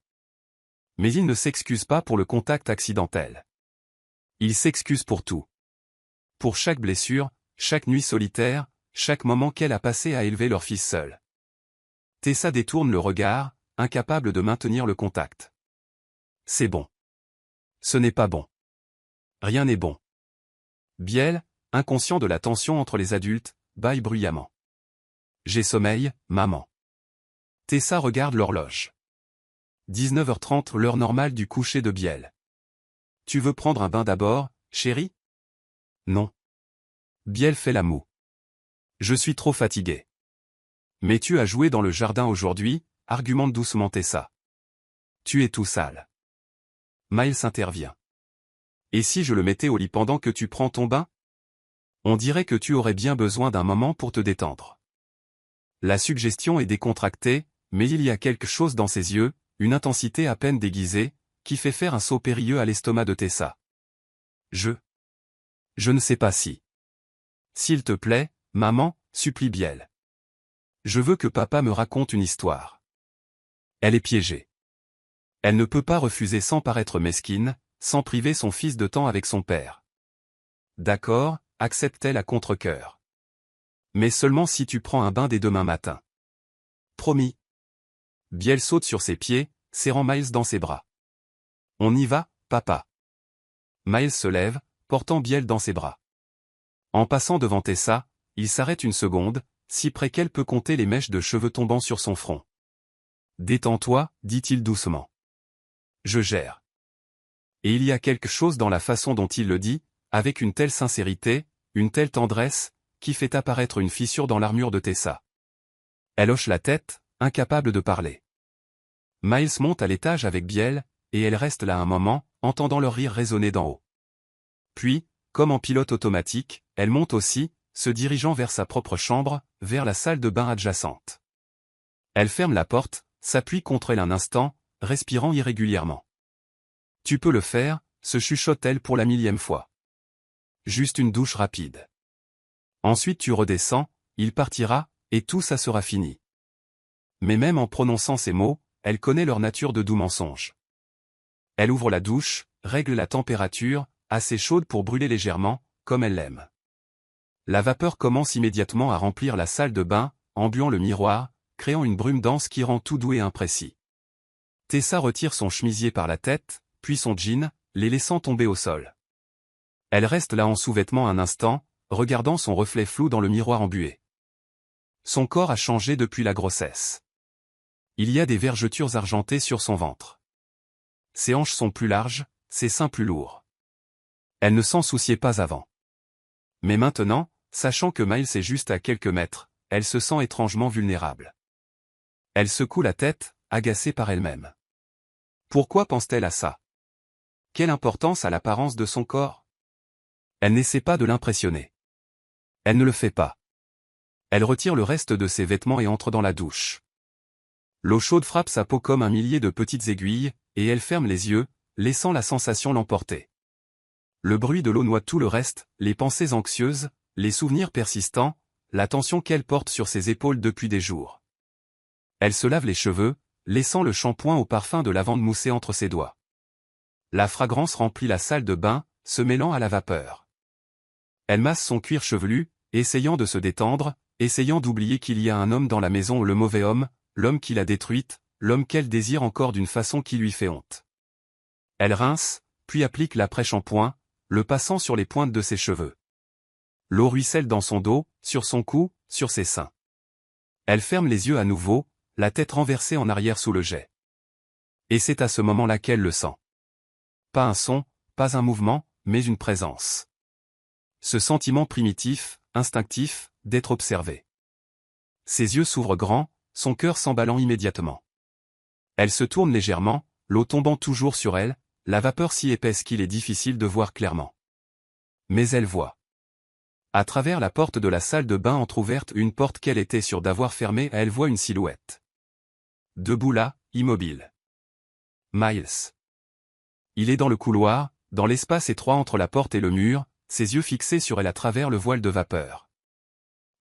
Mais il ne s'excuse pas pour le contact accidentel. Il s'excuse pour tout. Pour chaque blessure, chaque nuit solitaire, chaque moment qu'elle a passé à élever leur fils seul. Tessa détourne le regard, incapable de maintenir le contact. C'est bon. Ce n'est pas bon. Rien n'est bon. Biel, inconscient de la tension entre les adultes, bâille bruyamment. J'ai sommeil, maman. Tessa regarde l'horloge. 19h30, l'heure normale du coucher de Biel. Tu veux prendre un bain d'abord, chérie? Non. Biel fait la moue. Je suis trop fatigué. Mais tu as joué dans le jardin aujourd'hui, argumente doucement Tessa. Tu es tout sale. Miles intervient. Et si je le mettais au lit pendant que tu prends ton bain? On dirait que tu aurais bien besoin d'un moment pour te détendre. La suggestion est décontractée, mais il y a quelque chose dans ses yeux, une intensité à peine déguisée, qui fait faire un saut périlleux à l'estomac de Tessa. Je ne sais pas si. S'il te plaît, maman, supplie Biel. Je veux que papa me raconte une histoire. Elle est piégée. Elle ne peut pas refuser sans paraître mesquine, sans priver son fils de temps avec son père. D'accord, accepte-t-elle à contre-cœur. Mais seulement si tu prends un bain dès demain matin. Promis. Biel saute sur ses pieds, serrant Miles dans ses bras. On y va, papa. Miles se lève, portant Biel dans ses bras. En passant devant Tessa, il s'arrête une seconde, si près qu'elle peut compter les mèches de cheveux tombant sur son front. Détends-toi, dit-il doucement. Je gère. Et il y a quelque chose dans la façon dont il le dit, avec une telle sincérité, une telle tendresse, qui fait apparaître une fissure dans l'armure de Tessa. Elle hoche la tête, incapable de parler. Miles monte à l'étage avec Biel, et elle reste là un moment, entendant leur rire résonner d'en haut. Puis, comme en pilote automatique, elle monte aussi, se dirigeant vers sa propre chambre, vers la salle de bain adjacente. Elle ferme la porte, s'appuie contre elle un instant, respirant irrégulièrement. Tu peux le faire, se chuchote-t-elle pour la 1000e fois. Juste une douche rapide. Ensuite tu redescends, il partira, et tout ça sera fini. Mais même en prononçant ces mots, elle connaît leur nature de doux mensonge. Elle ouvre la douche, règle la température, assez chaude pour brûler légèrement, comme elle l'aime. La vapeur commence immédiatement à remplir la salle de bain, embuant le miroir, créant une brume dense qui rend tout doux et imprécis. Tessa retire son chemisier par la tête, puis son jean, les laissant tomber au sol. Elle reste là en sous-vêtements un instant, regardant son reflet flou dans le miroir embué. Son corps a changé depuis la grossesse. Il y a des vergetures argentées sur son ventre. Ses hanches sont plus larges, ses seins plus lourds. Elle ne s'en souciait pas avant. Mais maintenant, sachant que Miles est juste à quelques mètres, elle se sent étrangement vulnérable. Elle secoue la tête, agacée par elle-même. Pourquoi pense-t-elle à ça? Quelle importance a l'apparence de son corps? Elle n'essaie pas de l'impressionner. Elle ne le fait pas. Elle retire le reste de ses vêtements et entre dans la douche. L'eau chaude frappe sa peau comme un millier de petites aiguilles, et elle ferme les yeux, laissant la sensation l'emporter. Le bruit de l'eau noie tout le reste, les pensées anxieuses, les souvenirs persistants, la tension qu'elle porte sur ses épaules depuis des jours. Elle se lave les cheveux, laissant le shampoing au parfum de lavande mousser entre ses doigts. La fragrance remplit la salle de bain, se mêlant à la vapeur. Elle masse son cuir chevelu, essayant de se détendre, essayant d'oublier qu'il y a un homme dans la maison, le mauvais homme, l'homme qui l'a détruite, l'homme qu'elle désire encore d'une façon qui lui fait honte. Elle rince, puis applique l'après-shampoing, le passant sur les pointes de ses cheveux. L'eau ruisselle dans son dos, sur son cou, sur ses seins. Elle ferme les yeux à nouveau, la tête renversée en arrière sous le jet. Et c'est à ce moment-là qu'elle le sent. Pas un son, pas un mouvement, mais une présence. Ce sentiment primitif, instinctif, d'être observé. Ses yeux s'ouvrent grands, son cœur s'emballant immédiatement. Elle se tourne légèrement, l'eau tombant toujours sur elle, la vapeur si épaisse qu'il est difficile de voir clairement. Mais elle voit. À travers la porte de la salle de bain entr'ouverte, une porte qu'elle était sûre d'avoir fermée, elle voit une silhouette. Debout là, immobile. Miles. Il est dans le couloir, dans l'espace étroit entre la porte et le mur, ses yeux fixés sur elle à travers le voile de vapeur.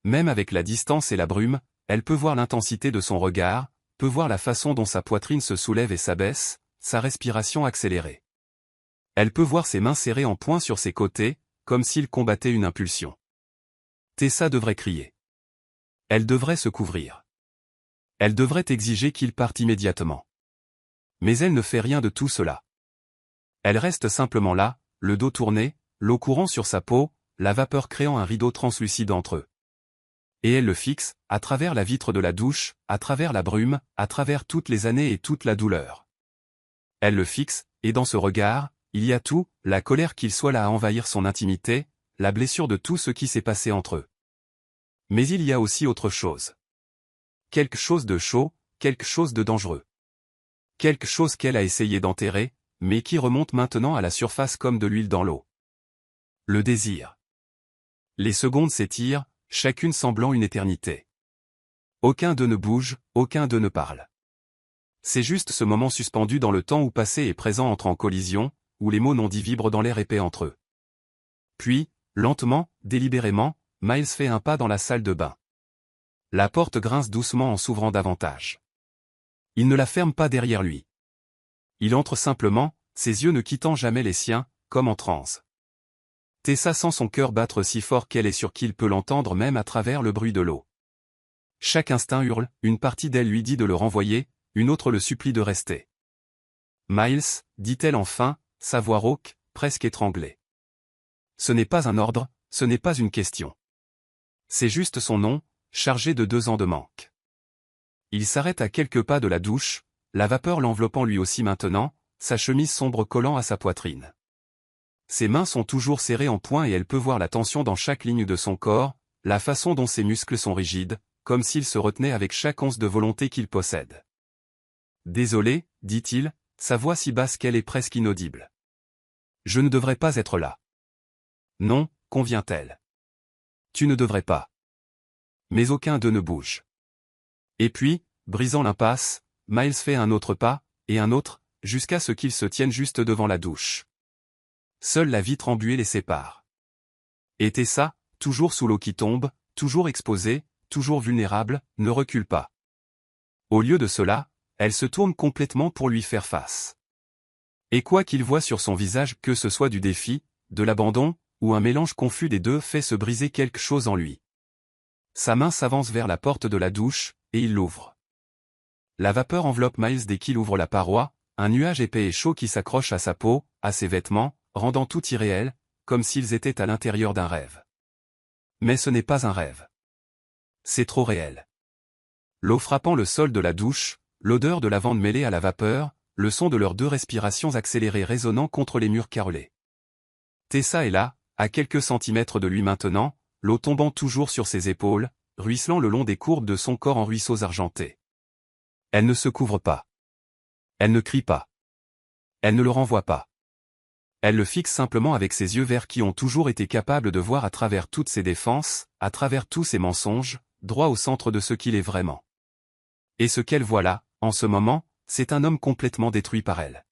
Même avec la distance et la brume, elle peut voir l'intensité de son regard, peut voir la façon dont sa poitrine se soulève et s'abaisse, sa respiration accélérée. Elle peut voir ses mains serrées en poing sur ses côtés, comme s'il combattait une impulsion. Tessa devrait crier. Elle devrait se couvrir. Elle devrait exiger qu'il parte immédiatement. Mais elle ne fait rien de tout cela. Elle reste simplement là, le dos tourné, l'eau courant sur sa peau, la vapeur créant un rideau translucide entre eux. Et elle le fixe, à travers la vitre de la douche, à travers la brume, à travers toutes les années et toute la douleur. Elle le fixe, et dans ce regard, il y a tout, la colère qu'il soit là à envahir son intimité, la blessure de tout ce qui s'est passé entre eux. Mais il y a aussi autre chose. Quelque chose de chaud, quelque chose de dangereux. Quelque chose qu'elle a essayé d'enterrer, mais qui remonte maintenant à la surface comme de l'huile dans l'eau. Le désir. Les secondes s'étirent, chacune semblant une éternité. Aucun d'eux ne bouge, aucun d'eux ne parle. C'est juste ce moment suspendu dans le temps où passé et présent entrent en collision, où les mots non dits vibrent dans l'air épais entre eux. Puis, lentement, délibérément, Miles fait un pas dans la salle de bain. La porte grince doucement en s'ouvrant davantage. Il ne la ferme pas derrière lui. Il entre simplement, ses yeux ne quittant jamais les siens, comme en transe. Tessa sent son cœur battre si fort qu'elle est sûre qu'il peut l'entendre même à travers le bruit de l'eau. Chaque instinct hurle, une partie d'elle lui dit de le renvoyer, une autre le supplie de rester. Miles, dit-elle enfin, sa voix rauque, presque étranglée. Ce n'est pas un ordre, ce n'est pas une question. C'est juste son nom, chargé de 2 ans de manque. Il s'arrête à quelques pas de la douche, la vapeur l'enveloppant lui aussi maintenant, sa chemise sombre collant à sa poitrine. Ses mains sont toujours serrées en poing et elle peut voir la tension dans chaque ligne de son corps, la façon dont ses muscles sont rigides, comme s'il se retenait avec chaque once de volonté qu'il possède. Désolé, dit-il, sa voix si basse qu'elle est presque inaudible. Je ne devrais pas être là. Non, convient-elle. Tu ne devrais pas. Mais aucun d'eux ne bouge. Et puis, brisant l'impasse, Miles fait un autre pas, et un autre, jusqu'à ce qu'ils se tiennent juste devant la douche. Seule la vitre embuée les sépare. Et Tessa, toujours sous l'eau qui tombe, toujours exposée, toujours vulnérable, ne recule pas. Au lieu de cela, elle se tourne complètement pour lui faire face. Et quoi qu'il voit sur son visage, que ce soit du défi, de l'abandon, ou un mélange confus des deux, fait se briser quelque chose en lui. Sa main s'avance vers la porte de la douche, et il l'ouvre. La vapeur enveloppe Miles dès qu'il ouvre la paroi, un nuage épais et chaud qui s'accroche à sa peau, à ses vêtements, rendant tout irréel, comme s'ils étaient à l'intérieur d'un rêve. Mais ce n'est pas un rêve. C'est trop réel. L'eau frappant le sol de la douche, l'odeur de lavande mêlée à la vapeur, le son de leurs 2 respirations accélérées résonnant contre les murs carrelés. Tessa est là, à quelques centimètres de lui maintenant, l'eau tombant toujours sur ses épaules, ruisselant le long des courbes de son corps en ruisseaux argentés. Elle ne se couvre pas. Elle ne crie pas. Elle ne le renvoie pas. Elle le fixe simplement avec ses yeux verts qui ont toujours été capables de voir à travers toutes ses défenses, à travers tous ses mensonges, droit au centre de ce qu'il est vraiment. Et ce qu'elle voit là, en ce moment, c'est un homme complètement détruit par elle.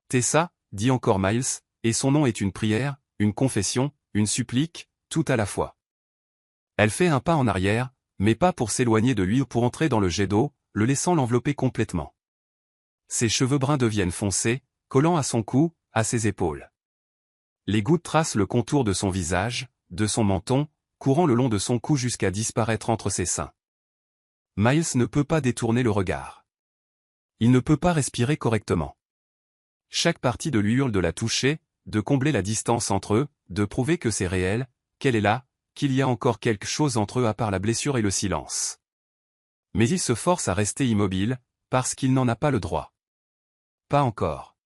Tessa, dit encore Miles, et son nom est une prière, une confession, une supplique, tout à la fois. Elle fait un pas en arrière, mais pas pour s'éloigner de lui ou pour entrer dans le jet d'eau, le laissant l'envelopper complètement. Ses cheveux bruns deviennent foncés, collant à son cou, à ses épaules. Les gouttes tracent le contour de son visage, de son menton, courant le long de son cou jusqu'à disparaître entre ses seins. Miles ne peut pas détourner le regard. Il ne peut pas respirer correctement. Chaque partie de lui hurle de la toucher, de combler la distance entre eux, de prouver que c'est réel, qu'elle est là, qu'il y a encore quelque chose entre eux à part la blessure et le silence. Mais il se force à rester immobile, parce qu'il n'en a pas le droit. Pas encore.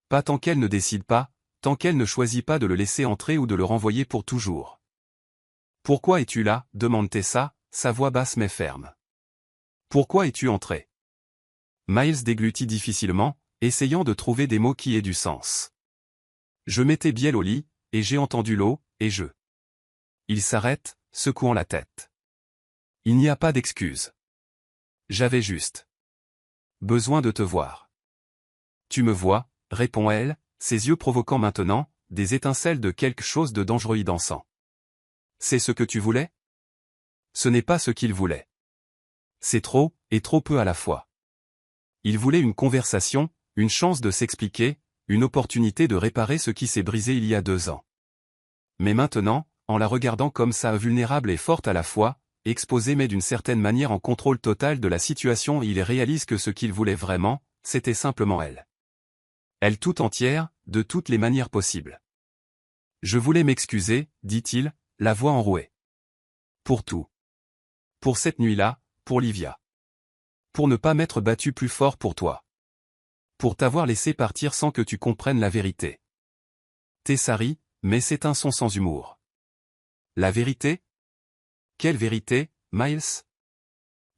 Pas tant qu'elle ne décide pas, tant qu'elle ne choisit pas de le laisser entrer ou de le renvoyer pour toujours. « Pourquoi es-tu là » demande Tessa, sa voix basse mais ferme. « Pourquoi es-tu entré » Miles déglutit difficilement, essayant de trouver des mots qui aient du sens. « Je m'étais bielle au lit, et j'ai entendu l'eau, et je... » Il s'arrête, secouant la tête. « Il n'y a pas d'excuse. J'avais juste besoin de te voir. » « Tu me vois » répond-elle, ses yeux provoquant maintenant des étincelles de quelque chose de dangereux y dansant. « C'est ce que tu voulais » Ce n'est pas ce qu'il voulait. C'est trop, et trop peu à la fois. Il voulait une conversation, une chance de s'expliquer, une opportunité de réparer ce qui s'est brisé il y a 2 ans. Mais maintenant, en la regardant comme ça vulnérable et forte à la fois, exposée mais d'une certaine manière en contrôle total de la situation, il réalise que ce qu'il voulait vraiment, c'était simplement elle. Elle tout entière, de toutes les manières possibles. « Je voulais m'excuser, dit-il, la voix enrouée. Pour tout. Pour cette nuit-là, pour Livia. Pour ne pas m'être battu plus fort pour toi. Pour t'avoir laissé partir sans que tu comprennes la vérité. » Tessa rit, mais c'est un son sans humour. « La vérité ? Quelle vérité, Miles ?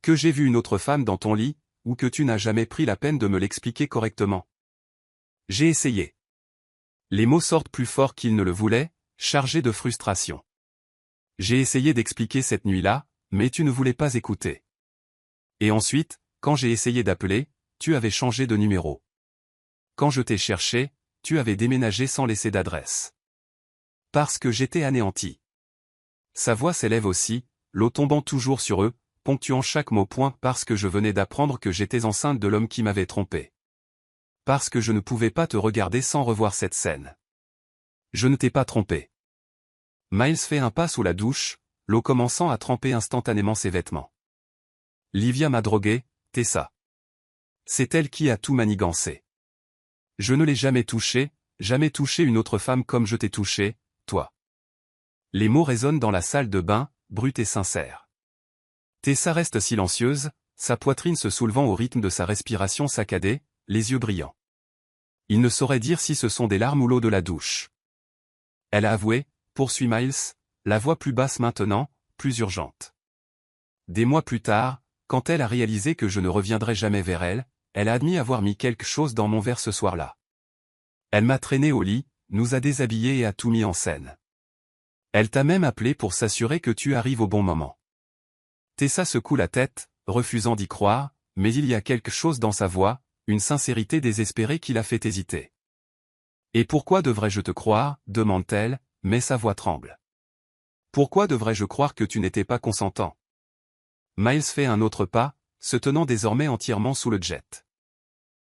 Que j'ai vu une autre femme dans ton lit, ou que tu n'as jamais pris la peine de me l'expliquer correctement ? J'ai essayé. » Les mots sortent plus forts qu'il ne le voulait, chargés de frustration. « J'ai essayé d'expliquer cette nuit-là, mais tu ne voulais pas écouter. Et ensuite, quand j'ai essayé d'appeler, tu avais changé de numéro. Quand je t'ai cherché, tu avais déménagé sans laisser d'adresse. Parce que j'étais anéanti. Sa voix s'élève aussi, l'eau tombant toujours sur eux, ponctuant chaque mot point parce que je venais d'apprendre que j'étais enceinte de l'homme qui m'avait trompé. Parce que je ne pouvais pas te regarder sans revoir cette scène. Je ne t'ai pas trompé. Miles fait un pas sous la douche, l'eau commençant à tremper instantanément ses vêtements. Livia m'a drogué, Tessa. C'est elle qui a tout manigancé. Je ne l'ai jamais touché une autre femme comme je t'ai touché, toi. Les mots résonnent dans la salle de bain, bruts et sincères. Tessa reste silencieuse, sa poitrine se soulevant au rythme de sa respiration saccadée, les yeux brillants. Il ne saurait dire si ce sont des larmes ou l'eau de la douche. Elle a avoué, poursuit Miles, la voix plus basse maintenant, plus urgente. Des mois plus tard, quand elle a réalisé que je ne reviendrai jamais vers elle, elle a admis avoir mis quelque chose dans mon verre ce soir-là. Elle m'a traîné au lit, nous a déshabillés et a tout mis en scène. Elle t'a même appelé pour s'assurer que tu arrives au bon moment. Tessa secoue la tête, refusant d'y croire, mais il y a quelque chose dans sa voix, une sincérité désespérée qui la fait hésiter. Et pourquoi devrais-je te croire, demande-t-elle, mais sa voix tremble. Pourquoi devrais-je croire que tu n'étais pas consentant? Miles fait un autre pas, se tenant désormais entièrement sous le jet.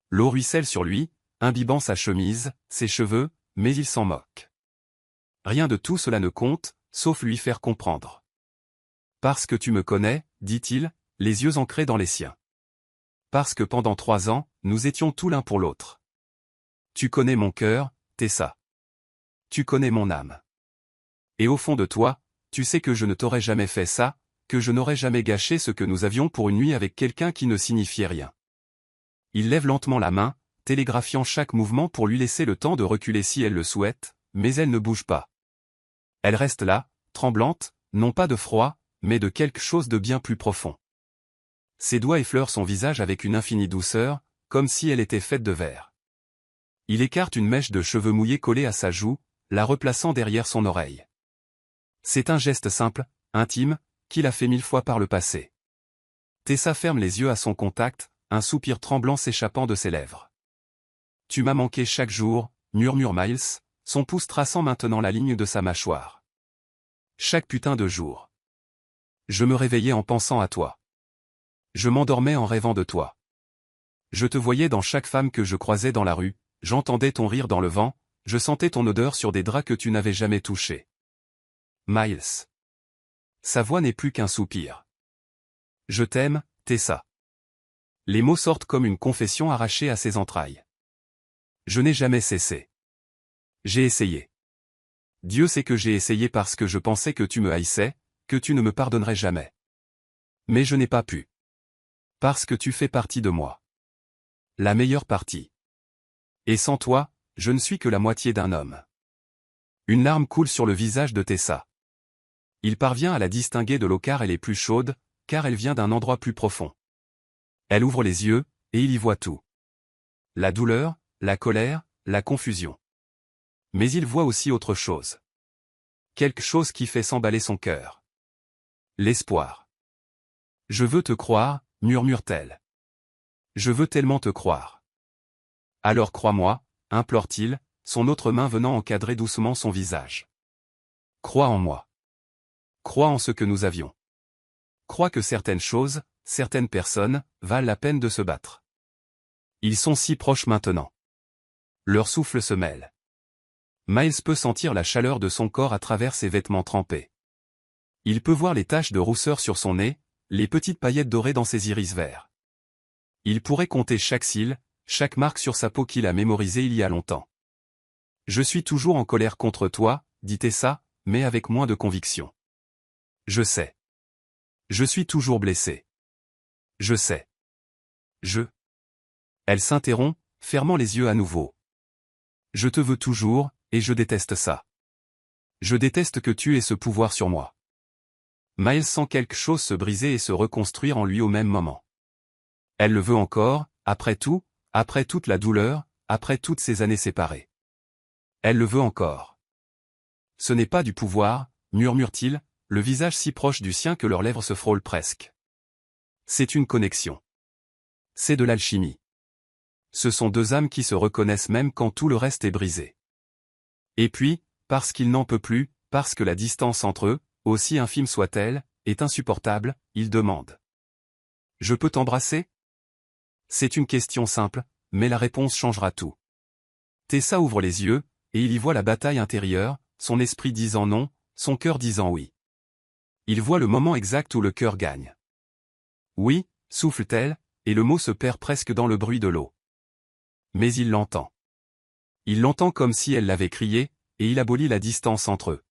L'eau ruisselle sur lui, imbibant sa chemise, ses cheveux, mais il s'en moque. Rien de tout cela ne compte, sauf lui faire comprendre. Parce que tu me connais, dit-il, les yeux ancrés dans les siens. Parce que pendant 3 ans, nous étions tout l'un pour l'autre. Tu connais mon cœur, Tessa. Tu connais mon âme. Et au fond de toi, tu sais que je ne t'aurais jamais fait ça, que je n'aurais jamais gâché ce que nous avions pour une nuit avec quelqu'un qui ne signifiait rien. Il lève lentement la main, télégraphiant chaque mouvement pour lui laisser le temps de reculer si elle le souhaite, mais elle ne bouge pas. Elle reste là, tremblante, non pas de froid, mais de quelque chose de bien plus profond. Ses doigts effleurent son visage avec une infinie douceur, comme si elle était faite de verre. Il écarte une mèche de cheveux mouillés collée à sa joue, la replaçant derrière son oreille. C'est un geste simple, intime, qu'il a fait 1000 fois par le passé. Tessa ferme les yeux à son contact, un soupir tremblant s'échappant de ses lèvres. Tu m'as manqué chaque jour, murmure Miles, son pouce traçant maintenant la ligne de sa mâchoire. Chaque putain de jour. Je me réveillais en pensant à toi. Je m'endormais en rêvant de toi. Je te voyais dans chaque femme que je croisais dans la rue, j'entendais ton rire dans le vent, je sentais ton odeur sur des draps que tu n'avais jamais touchés. Miles. Sa voix n'est plus qu'un soupir. Je t'aime, Tessa. Les mots sortent comme une confession arrachée à ses entrailles. Je n'ai jamais cessé. J'ai essayé. Dieu sait que j'ai essayé parce que je pensais que tu me haïssais, que tu ne me pardonnerais jamais. Mais je n'ai pas pu. Parce que tu fais partie de moi. La meilleure partie. Et sans toi, je ne suis que la moitié d'un homme. Une larme coule sur le visage de Tessa. Il parvient à la distinguer de l'eau car elle est plus chaude, car elle vient d'un endroit plus profond. Elle ouvre les yeux, et il y voit tout. La douleur, la colère, la confusion. Mais il voit aussi autre chose. Quelque chose qui fait s'emballer son cœur. L'espoir. Je veux te croire, murmure-t-elle. Je veux tellement te croire. Alors crois-moi, implore-t-il, son autre main venant encadrer doucement son visage. Crois en moi. Crois en ce que nous avions. Crois que certaines choses, certaines personnes, valent la peine de se battre. Ils sont si proches maintenant. Leur souffle se mêle. Miles peut sentir la chaleur de son corps à travers ses vêtements trempés. Il peut voir les taches de rousseur sur son nez, les petites paillettes dorées dans ses iris verts. Il pourrait compter chaque cil, chaque marque sur sa peau qu'il a mémorisée il y a longtemps. Je suis toujours en colère contre toi, dit Tessa, mais avec moins de conviction. Je sais. Je suis toujours blessé. Je sais. Elle s'interrompt, fermant les yeux à nouveau. Je te veux toujours, et je déteste ça. Je déteste que tu aies ce pouvoir sur moi. Miles sent quelque chose se briser et se reconstruire en lui au même moment. Elle le veut encore, après tout, après toute la douleur, après toutes ces années séparées. Elle le veut encore. Ce n'est pas du pouvoir, murmure-t-il, le visage si proche du sien que leurs lèvres se frôlent presque. C'est une connexion. C'est de l'alchimie. Ce sont deux âmes qui se reconnaissent même quand tout le reste est brisé. Et puis, parce qu'il n'en peut plus, parce que la distance entre eux, aussi infime soit-elle, est insupportable, il demande. Je peux t'embrasser? C'est une question simple, mais la réponse changera tout. Tessa ouvre les yeux, et il y voit la bataille intérieure, son esprit disant non, son cœur disant oui. Il voit le moment exact où le cœur gagne. Oui, souffle-t-elle, et le mot se perd presque dans le bruit de l'eau. Mais il l'entend. Il l'entend comme si elle l'avait crié, et il abolit la distance entre eux.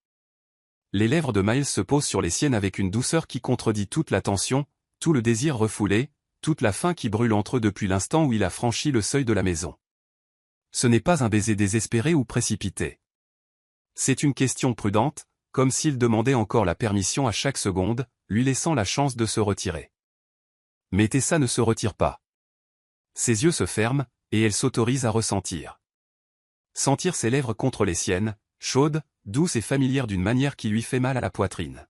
Les lèvres de Miles se posent sur les siennes avec une douceur qui contredit toute la tension, tout le désir refoulé, toute la faim qui brûle entre eux depuis l'instant où il a franchi le seuil de la maison. Ce n'est pas un baiser désespéré ou précipité. C'est une question prudente, comme s'il demandait encore la permission à chaque seconde, lui laissant la chance de se retirer. Mais Tessa ne se retire pas. Ses yeux se ferment, et elle s'autorise à ressentir. Sentir ses lèvres contre les siennes, chaudes, douces et familières d'une manière qui lui fait mal à la poitrine.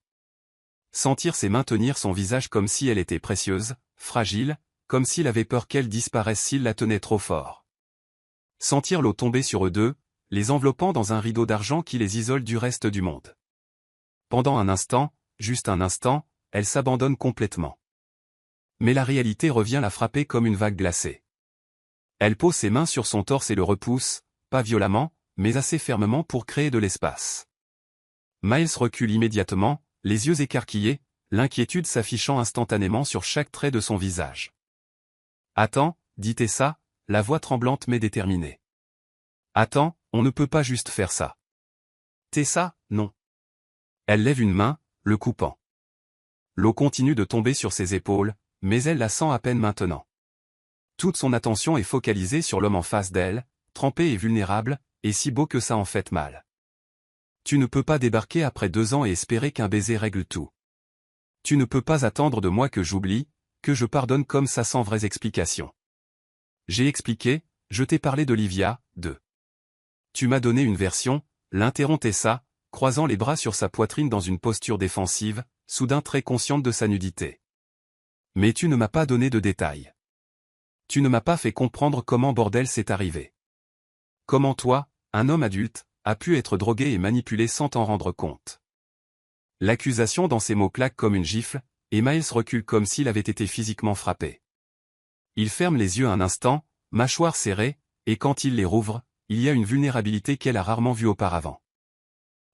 Sentir ses mains tenir son visage comme si elle était précieuse, fragile, comme s'il avait peur qu'elle disparaisse s'il la tenait trop fort. Sentir l'eau tomber sur eux deux, les enveloppant dans un rideau d'argent qui les isole du reste du monde. Pendant un instant, juste un instant, elle s'abandonne complètement. Mais la réalité revient la frapper comme une vague glacée. Elle pose ses mains sur son torse et le repousse, pas violemment, mais assez fermement pour créer de l'espace. Miles recule immédiatement, les yeux écarquillés, l'inquiétude s'affichant instantanément sur chaque trait de son visage. « Attends, dit Tessa, la voix tremblante mais déterminée. « Attends, on ne peut pas juste faire ça. » Tessa, non. Elle lève une main, le coupant. L'eau continue de tomber sur ses épaules, mais elle la sent à peine maintenant. Toute son attention est focalisée sur l'homme en face d'elle, trempé et vulnérable, et si beau que ça en fait mal. Tu ne peux pas débarquer après 2 ans et espérer qu'un baiser règle tout. Tu ne peux pas attendre de moi que j'oublie, que je pardonne comme ça sans vraies explications. J'ai expliqué, je t'ai parlé d'Olivia, de. Tu m'as donné une version, l'interrompt Tessa, croisant les bras sur sa poitrine dans une posture défensive, soudain très consciente de sa nudité. Mais tu ne m'as pas donné de détails. Tu ne m'as pas fait comprendre comment bordel c'est arrivé. Comment toi, un homme adulte, a pu être drogué et manipulé sans t'en rendre compte. L'accusation dans ses mots claque comme une gifle, et Miles recule comme s'il avait été physiquement frappé. Il ferme les yeux un instant, mâchoire serrée, et quand il les rouvre, il y a une vulnérabilité qu'elle a rarement vue auparavant.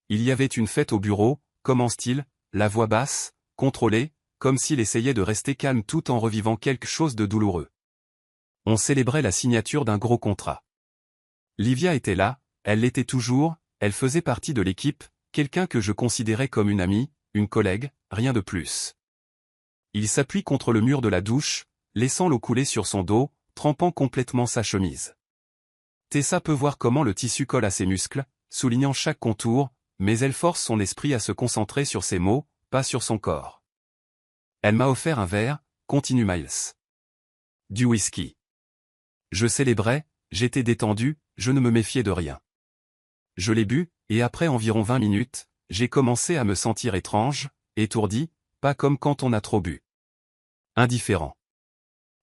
Il y avait une fête au bureau, commence-t-il, la voix basse, contrôlée, comme s'il essayait de rester calme tout en revivant quelque chose de douloureux. On célébrait la signature d'un gros contrat. Livia était là, elle l'était toujours, elle faisait partie de l'équipe, quelqu'un que je considérais comme une amie, une collègue, rien de plus. Il s'appuie contre le mur de la douche, laissant l'eau couler sur son dos, trempant complètement sa chemise. Tessa peut voir comment le tissu colle à ses muscles, soulignant chaque contour, mais elle force son esprit à se concentrer sur ses mots, pas sur son corps. Elle m'a offert un verre, continue Miles. Du whisky. Je célébrais, j'étais détendu, je ne me méfiais de rien. Je l'ai bu, et après environ 20 minutes, j'ai commencé à me sentir étrange, étourdi, pas comme quand on a trop bu. Indifférent.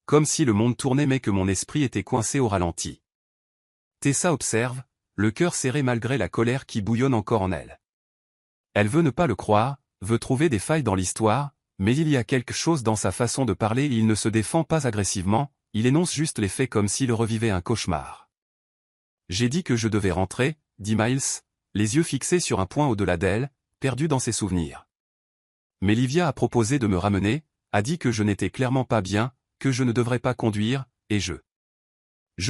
Comme si le monde tournait mais que mon esprit était coincé au ralenti. Tessa observe, le cœur serré malgré la colère qui bouillonne encore en elle. Elle veut ne pas le croire, veut trouver des failles dans l'histoire, mais il y a quelque chose dans sa façon de parler et il ne se défend pas agressivement, il énonce juste les faits comme s'il revivait un cauchemar. J'ai dit que je devais rentrer, dit Miles, les yeux fixés sur un point au-delà d'elle, perdu dans ses souvenirs. Mais Livia a proposé de me ramener, a dit que je n'étais clairement pas bien, que je ne devrais pas conduire, et je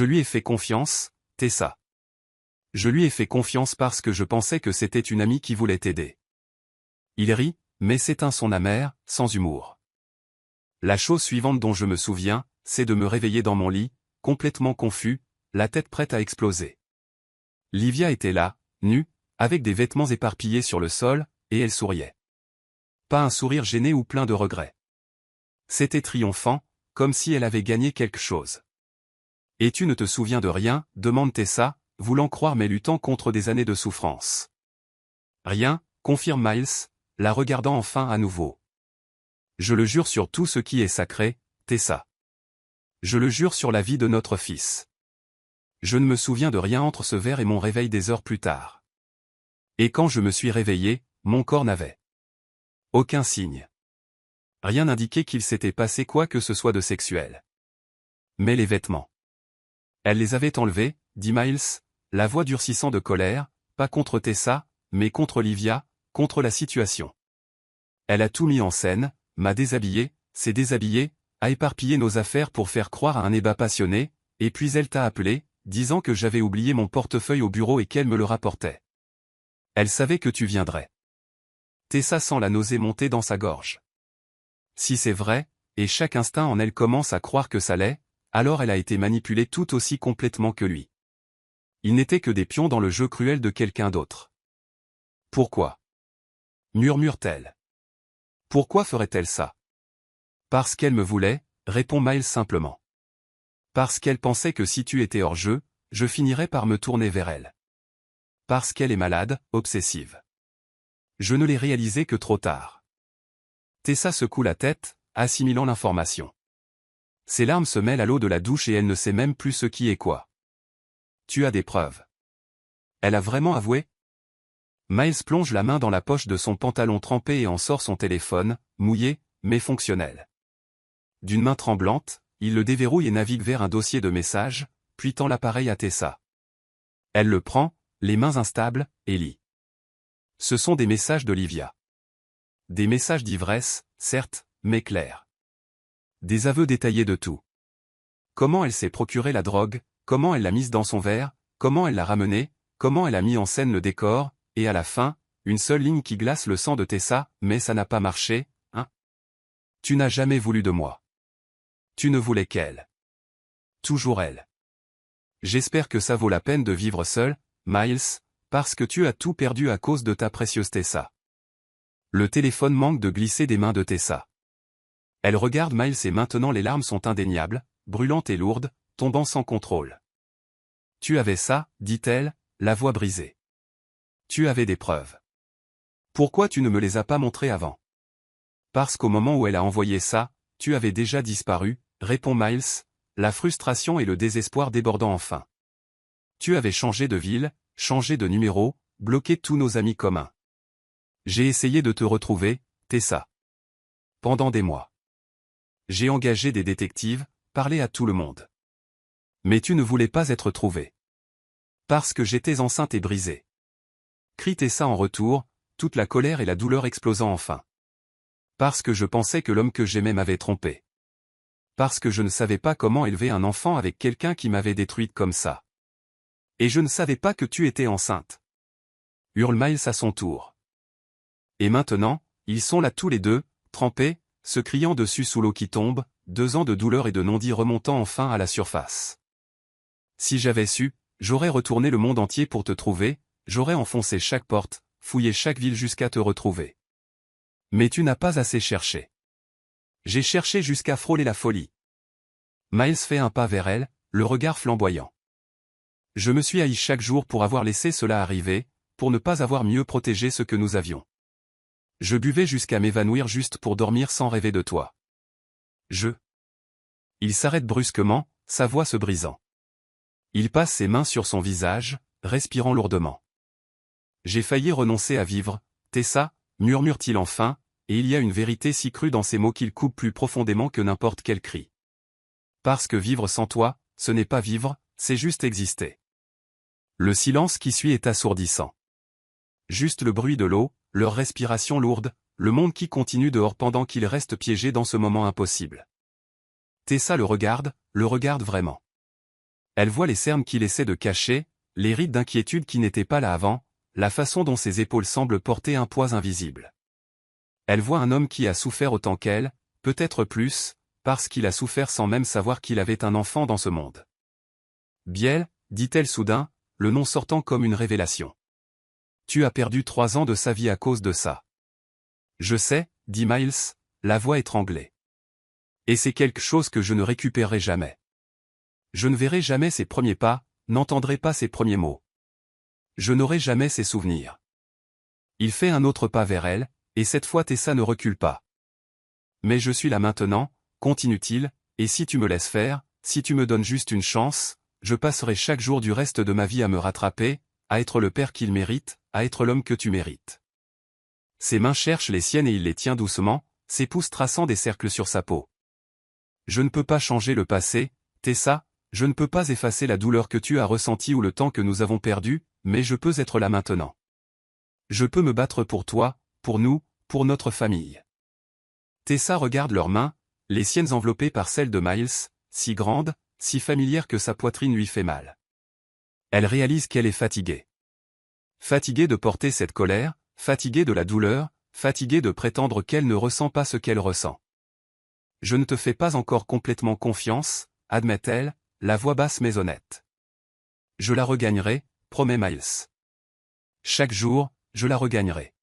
lui ai fait confiance, Tessa. Je lui ai fait confiance parce que je pensais que c'était une amie qui voulait t'aider. Il rit, mais s'éteint son amer, sans humour. La chose suivante dont je me souviens, c'est de me réveiller dans mon lit, complètement confus, la tête prête à exploser. Livia était là, nue, avec des vêtements éparpillés sur le sol, et elle souriait. Pas un sourire gêné ou plein de regrets. C'était triomphant, comme si elle avait gagné quelque chose. « Et tu ne te souviens de rien ?» demande Tessa, voulant croire mais luttant contre des années de souffrance. « Rien », confirme Miles, la regardant enfin à nouveau. Je le jure sur tout ce qui est sacré, Tessa. Je le jure sur la vie de notre fils. Je ne me souviens de rien entre ce verre et mon réveil des heures plus tard. Et quand je me suis réveillé, mon corps n'avait aucun signe. Rien n'indiquait qu'il s'était passé quoi que ce soit de sexuel. Mais les vêtements. Elle les avait enlevés, dit Miles, la voix durcissant de colère, pas contre Tessa, mais contre Livia, contre la situation. Elle a tout mis en scène, m'a déshabillé, s'est déshabillée, a éparpillé nos affaires pour faire croire à un ébat passionné, et puis elle t'a appelé, disant que j'avais oublié mon portefeuille au bureau et qu'elle me le rapportait. Elle savait que tu viendrais. Tessa sent la nausée monter dans sa gorge. Si c'est vrai, et chaque instinct en elle commence à croire que ça l'est, alors elle a été manipulée tout aussi complètement que lui. Ils n'étaient que des pions dans le jeu cruel de quelqu'un d'autre. Pourquoi? Murmure-t-elle. Pourquoi ferait-elle ça? Parce qu'elle me voulait, répond Miles simplement. Parce qu'elle pensait que si tu étais hors jeu, je finirais par me tourner vers elle. Parce qu'elle est malade, obsessive. Je ne l'ai réalisé que trop tard. Tessa secoue la tête, assimilant l'information. Ses larmes se mêlent à l'eau de la douche et elle ne sait même plus ce qui est quoi. Tu as des preuves. Elle a vraiment avoué? Miles plonge la main dans la poche de son pantalon trempé et en sort son téléphone, mouillé, mais fonctionnel. D'une main tremblante, il le déverrouille et navigue vers un dossier de messages, puis tend l'appareil à Tessa. Elle le prend, les mains instables, et lit. Ce sont des messages d'Olivia. Des messages d'ivresse, certes, mais clairs. Des aveux détaillés de tout. Comment elle s'est procuré la drogue, comment elle l'a mise dans son verre, comment elle l'a ramenée, comment elle a mis en scène le décor, et à la fin, une seule ligne qui glace le sang de Tessa, mais ça n'a pas marché, hein? Tu n'as jamais voulu de moi. Tu ne voulais qu'elle. Toujours elle. J'espère que ça vaut la peine de vivre seul, Miles, parce que tu as tout perdu à cause de ta précieuse Tessa. Le téléphone manque de glisser des mains de Tessa. Elle regarde Miles et maintenant les larmes sont indéniables, brûlantes et lourdes, tombant sans contrôle. Tu avais ça, dit-elle, la voix brisée. Tu avais des preuves. Pourquoi tu ne me les as pas montrées avant? Parce qu'au moment où elle a envoyé ça, tu avais déjà disparu, répond Miles, la frustration et le désespoir débordant enfin. Tu avais changé de ville, changé de numéro, bloqué tous nos amis communs. J'ai essayé de te retrouver, Tessa. Pendant des mois. J'ai engagé des détectives, parlé à tout le monde. Mais tu ne voulais pas être trouvée. Parce que j'étais enceinte et brisée. Crie Tessa en retour, toute la colère et la douleur explosant enfin. Parce que je pensais que l'homme que j'aimais m'avait trompé. Parce que je ne savais pas comment élever un enfant avec quelqu'un qui m'avait détruite comme ça. Et je ne savais pas que tu étais enceinte. Hurle Miles à son tour. Et maintenant, ils sont là tous les deux, trempés, se criant dessus sous l'eau qui tombe, 2 ans de douleur et de non-dit remontant enfin à la surface. Si j'avais su, j'aurais retourné le monde entier pour te trouver, j'aurais enfoncé chaque porte, fouillé chaque ville jusqu'à te retrouver. Mais tu n'as pas assez cherché. J'ai cherché jusqu'à frôler la folie. Miles fait un pas vers elle, le regard flamboyant. Je me suis haï chaque jour pour avoir laissé cela arriver, pour ne pas avoir mieux protégé ce que nous avions. Je buvais jusqu'à m'évanouir juste pour dormir sans rêver de toi. Il s'arrête brusquement, sa voix se brisant. Il passe ses mains sur son visage, respirant lourdement. J'ai failli renoncer à vivre, Tessa, murmure-t-il enfin, et il y a une vérité si crue dans ces mots qu'il coupe plus profondément que n'importe quel cri. Parce que vivre sans toi, ce n'est pas vivre, c'est juste exister. Le silence qui suit est assourdissant. Juste le bruit de l'eau, leur respiration lourde, le monde qui continue dehors pendant qu'il reste piégé dans ce moment impossible. Tessa le regarde vraiment. Elle voit les cernes qu'il essaie de cacher, les rides d'inquiétude qui n'étaient pas là avant, la façon dont ses épaules semblent porter un poids invisible. Elle voit un homme qui a souffert autant qu'elle, peut-être plus, parce qu'il a souffert sans même savoir qu'il avait un enfant dans ce monde. Biel, dit-elle soudain, le nom sortant comme une révélation. Tu as perdu 3 ans de sa vie à cause de ça. Je sais, dit Miles, la voix étranglée. Et c'est quelque chose que je ne récupérerai jamais. Je ne verrai jamais ses premiers pas, n'entendrai pas ses premiers mots. Je n'aurai jamais ses souvenirs. Il fait un autre pas vers elle, et cette fois Tessa ne recule pas. Mais je suis là maintenant, continue-t-il, et si tu me laisses faire, si tu me donnes juste une chance, je passerai chaque jour du reste de ma vie à me rattraper, à être le père qu'il mérite, à être l'homme que tu mérites. Ses mains cherchent les siennes et il les tient doucement, ses pouces traçant des cercles sur sa peau. Je ne peux pas changer le passé, Tessa, je ne peux pas effacer la douleur que tu as ressentie ou le temps que nous avons perdu, mais je peux être là maintenant. Je peux me battre pour toi, pour nous, pour notre famille. Tessa regarde leurs mains, les siennes enveloppées par celles de Miles, si grandes, si familières que sa poitrine lui fait mal. Elle réalise qu'elle est fatiguée. Fatiguée de porter cette colère, fatiguée de la douleur, fatiguée de prétendre qu'elle ne ressent pas ce qu'elle ressent. Je ne te fais pas encore complètement confiance, admet-elle, la voix basse mais honnête. Je la regagnerai, promet Miles. Chaque jour, je la regagnerai.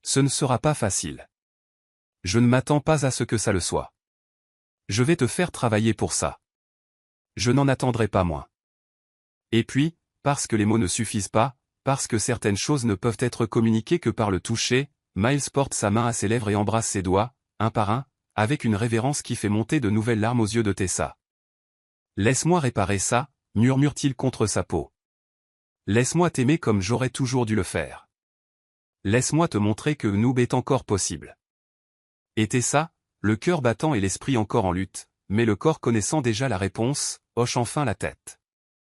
Ce ne sera pas facile. Je ne m'attends pas à ce que ça le soit. Je vais te faire travailler pour ça. Je n'en attendrai pas moins. Et puis, parce que les mots ne suffisent pas, parce que certaines choses ne peuvent être communiquées que par le toucher, Miles porte sa main à ses lèvres et embrasse ses doigts, un par un, avec une révérence qui fait monter de nouvelles larmes aux yeux de Tessa. « Laisse-moi réparer ça », murmure-t-il contre sa peau. « Laisse-moi t'aimer comme j'aurais toujours dû le faire. Laisse-moi te montrer que Noob est encore possible. » Et Tessa, le cœur battant et l'esprit encore en lutte, mais le corps connaissant déjà la réponse, hoche enfin la tête.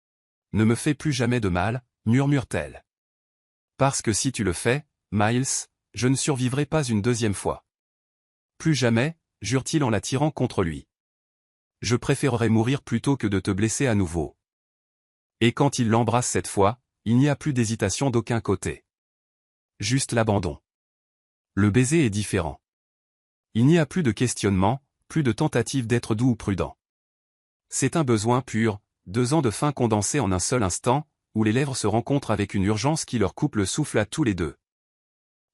« Ne me fais plus jamais de mal », murmure-t-elle. « Parce que si tu le fais, Miles, je ne survivrai pas une deuxième fois. »« Plus jamais », jure-t-il en la tirant contre lui. « Je préférerais mourir plutôt que de te blesser à nouveau. » Et quand il l'embrasse cette fois, il n'y a plus d'hésitation d'aucun côté. Juste l'abandon. Le baiser est différent. Il n'y a plus de questionnement, plus de tentative d'être doux ou prudent. C'est un besoin pur, 2 ans de faim condensés en un seul instant, où les lèvres se rencontrent avec une urgence qui leur coupe le souffle à tous les deux.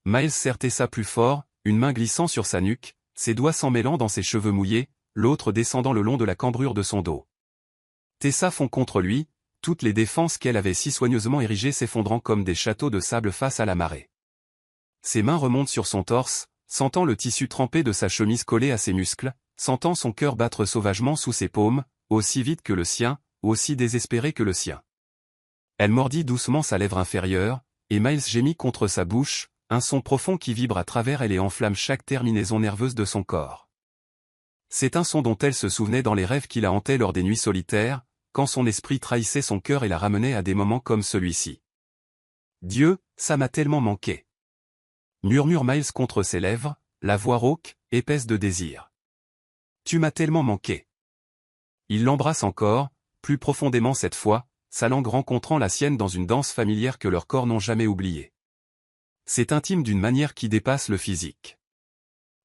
Miles serre Tessa plus fort, une main glissant sur sa nuque, ses doigts s'en mêlant dans ses cheveux mouillés, l'autre descendant le long de la cambrure de son dos. Tessa fond contre lui, toutes les défenses qu'elle avait si soigneusement érigées s'effondrant comme des châteaux de sable face à la marée. Ses mains remontent sur son torse, sentant le tissu trempé de sa chemise coller à ses muscles, sentant son cœur battre sauvagement sous ses paumes, aussi vite que le sien, aussi désespéré que le sien. Elle mordit doucement sa lèvre inférieure, et Miles gémit contre sa bouche, un son profond qui vibre à travers elle et enflamme chaque terminaison nerveuse de son corps. C'est un son dont elle se souvenait dans les rêves qui la hantaient lors des nuits solitaires, quand son esprit trahissait son cœur et la ramenait à des moments comme celui-ci. « Dieu, ça m'a tellement manqué !» murmure Miles contre ses lèvres, la voix rauque, épaisse de désir. « Tu m'as tellement manqué !» Il l'embrasse encore, plus profondément cette fois, sa langue rencontrant la sienne dans une danse familière que leurs corps n'ont jamais oubliée. C'est intime d'une manière qui dépasse le physique.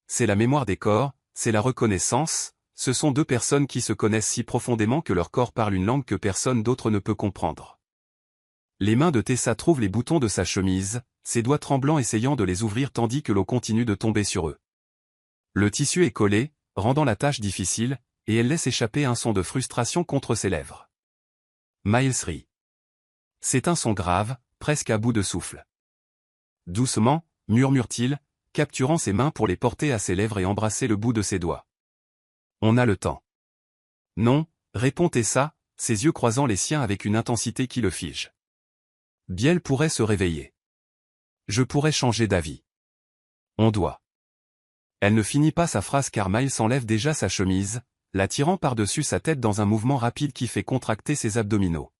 C'est la mémoire des corps, c'est la reconnaissance, ce sont 2 personnes qui se connaissent si profondément que leur corps parle une langue que personne d'autre ne peut comprendre. Les mains de Tessa trouvent les boutons de sa chemise, ses doigts tremblants essayant de les ouvrir tandis que l'eau continue de tomber sur eux. Le tissu est collé, rendant la tâche difficile, et elle laisse échapper un son de frustration contre ses lèvres. Miles rit. C'est un son grave, presque à bout de souffle. Doucement, murmure-t-il, capturant ses mains pour les porter à ses lèvres et embrasser le bout de ses doigts. On a le temps. Non, répond Tessa, ses yeux croisant les siens avec une intensité qui le fige. Biel pourrait se réveiller. Je pourrais changer d'avis. On doit. Elle ne finit pas sa phrase car Miles enlève déjà sa chemise, la tirant par-dessus sa tête dans un mouvement rapide qui fait contracter ses abdominaux.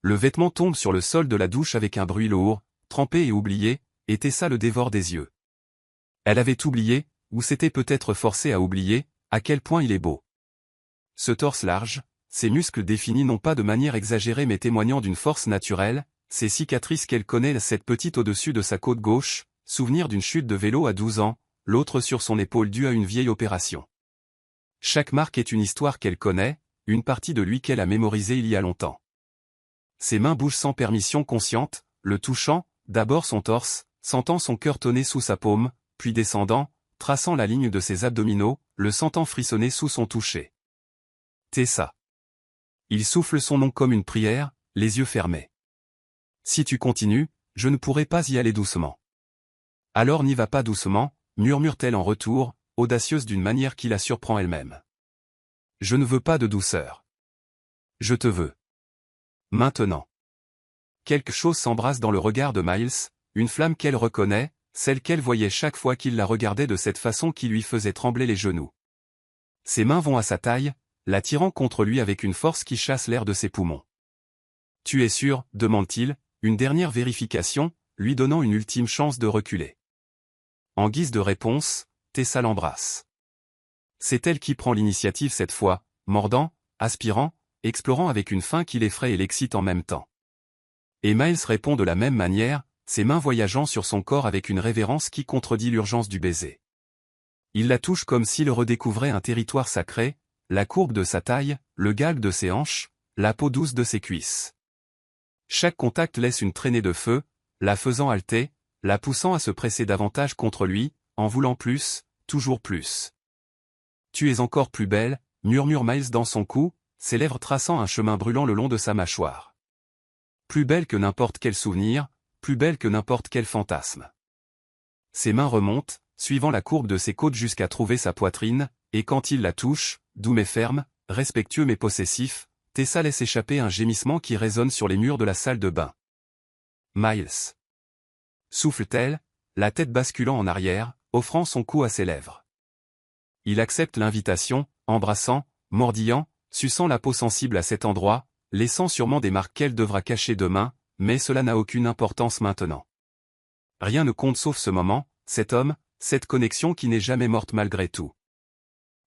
Le vêtement tombe sur le sol de la douche avec un bruit lourd, trempé et oublié, et Tessa le dévore des yeux. Elle avait oublié, ou s'était peut-être forcée à oublier, à quel point il est beau. Ce torse large, ses muscles définis non pas de manière exagérée mais témoignant d'une force naturelle, ces cicatrices qu'elle connaît, cette petite au-dessus de sa côte gauche, souvenir d'une chute de vélo à 12 ans, l'autre sur son épaule due à une vieille opération. Chaque marque est une histoire qu'elle connaît, une partie de lui qu'elle a mémorisée il y a longtemps. Ses mains bougent sans permission consciente, le touchant, d'abord son torse, sentant son cœur tonner sous sa paume, puis descendant, traçant la ligne de ses abdominaux, le sentant frissonner sous son toucher. Tessa. Il souffle son nom comme une prière, les yeux fermés. Si tu continues, je ne pourrai pas y aller doucement. Alors n'y va pas doucement, murmure-t-elle en retour, audacieuse d'une manière qui la surprend elle-même. Je ne veux pas de douceur. Je te veux. Maintenant. Quelque chose s'embrasse dans le regard de Miles, une flamme qu'elle reconnaît, celle qu'elle voyait chaque fois qu'il la regardait de cette façon qui lui faisait trembler les genoux. Ses mains vont à sa taille, l'attirant contre lui avec une force qui chasse l'air de ses poumons. « Tu es sûr ?» demande-t-il, une dernière vérification, lui donnant une ultime chance de reculer. En guise de réponse, Tessa l'embrasse. C'est elle qui prend l'initiative cette fois, mordant, aspirant, explorant avec une faim qui l'effraie et l'excite en même temps. Et Miles répond de la même manière, ses mains voyageant sur son corps avec une révérence qui contredit l'urgence du baiser. Il la touche comme s'il redécouvrait un territoire sacré, la courbe de sa taille, le galbe de ses hanches, la peau douce de ses cuisses. Chaque contact laisse une traînée de feu, la faisant halter, la poussant à se presser davantage contre lui, en voulant plus, toujours plus. « Tu es encore plus belle », murmure Miles dans son cou, ses lèvres traçant un chemin brûlant le long de sa mâchoire. Plus belle que n'importe quel souvenir, plus belle que n'importe quel fantasme. Ses mains remontent, suivant la courbe de ses côtes jusqu'à trouver sa poitrine, et quand il la touche, doux mais ferme, respectueux mais possessif, Tessa laisse échapper un gémissement qui résonne sur les murs de la salle de bain. « Miles !» souffle-t-elle, la tête basculant en arrière, offrant son cou à ses lèvres. Il accepte l'invitation, embrassant, mordillant, suçant la peau sensible à cet endroit, laissant sûrement des marques qu'elle devra cacher demain, mais cela n'a aucune importance maintenant. Rien ne compte sauf ce moment, cet homme, cette connexion qui n'est jamais morte malgré tout.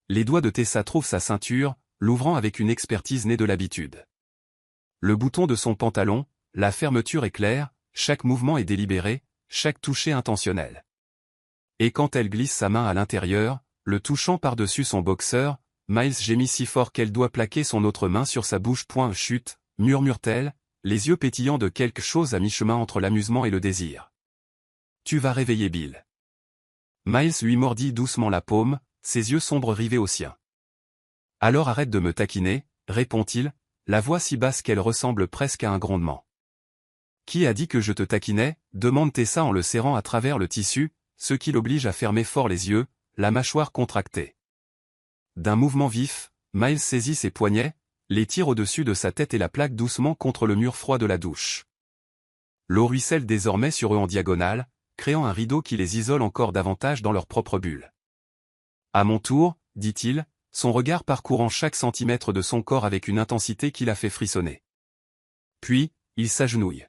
Les doigts de Tessa trouvent sa ceinture, l'ouvrant avec une expertise née de l'habitude. Le bouton de son pantalon, la fermeture est claire, chaque mouvement est délibéré, chaque toucher intentionnel. Et quand elle glisse sa main à l'intérieur, le touchant par-dessus son boxeur, Miles gémit si fort qu'elle doit plaquer son autre main sur sa bouche. Chut, murmure-t-elle, les yeux pétillants de quelque chose à mi-chemin entre l'amusement et le désir. Tu vas réveiller Bill. Miles lui mordit doucement la paume, ses yeux sombres rivés aux siens. Alors arrête de me taquiner, répond-il, la voix si basse qu'elle ressemble presque à un grondement. Qui a dit que je te taquinais, demande Tessa en le serrant à travers le tissu, ce qui l'oblige à fermer fort les yeux, la mâchoire contractée. D'un mouvement vif, Miles saisit ses poignets, les tire au-dessus de sa tête et la plaque doucement contre le mur froid de la douche. L'eau ruisselle désormais sur eux en diagonale, créant un rideau qui les isole encore davantage dans leur propre bulle. À mon tour, dit-il, son regard parcourant chaque centimètre de son corps avec une intensité qui la fait frissonner. Puis, il s'agenouille.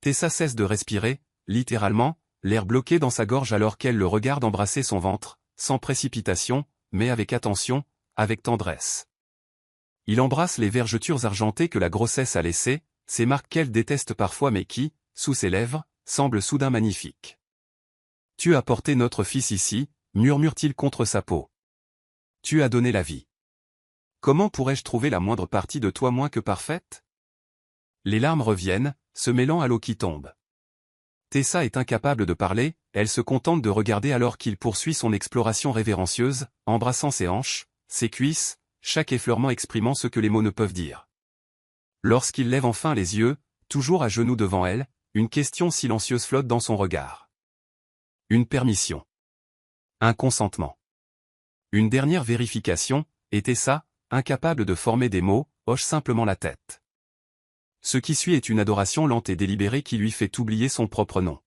Tessa cesse de respirer, littéralement, l'air bloqué dans sa gorge alors qu'elle le regarde embrasser son ventre, sans précipitation, mais avec attention, avec tendresse. Il embrasse les vergetures argentées que la grossesse a laissées, ces marques qu'elle déteste parfois mais qui, sous ses lèvres, semblent soudain magnifiques. « Tu as porté notre fils ici », murmure-t-il contre sa peau. « Tu as donné la vie. Comment pourrais-je trouver la moindre partie de toi moins que parfaite ?» Les larmes reviennent, se mêlant à l'eau qui tombe. Tessa est incapable de parler, elle se contente de regarder alors qu'il poursuit son exploration révérencieuse, embrassant ses hanches, ses cuisses, chaque effleurement exprimant ce que les mots ne peuvent dire. Lorsqu'il lève enfin les yeux, toujours à genoux devant elle, une question silencieuse flotte dans son regard. Une permission. Un consentement. Une dernière vérification, et Tessa, incapable de former des mots, hoche simplement la tête. Ce qui suit est une adoration lente et délibérée qui lui fait oublier son propre nom.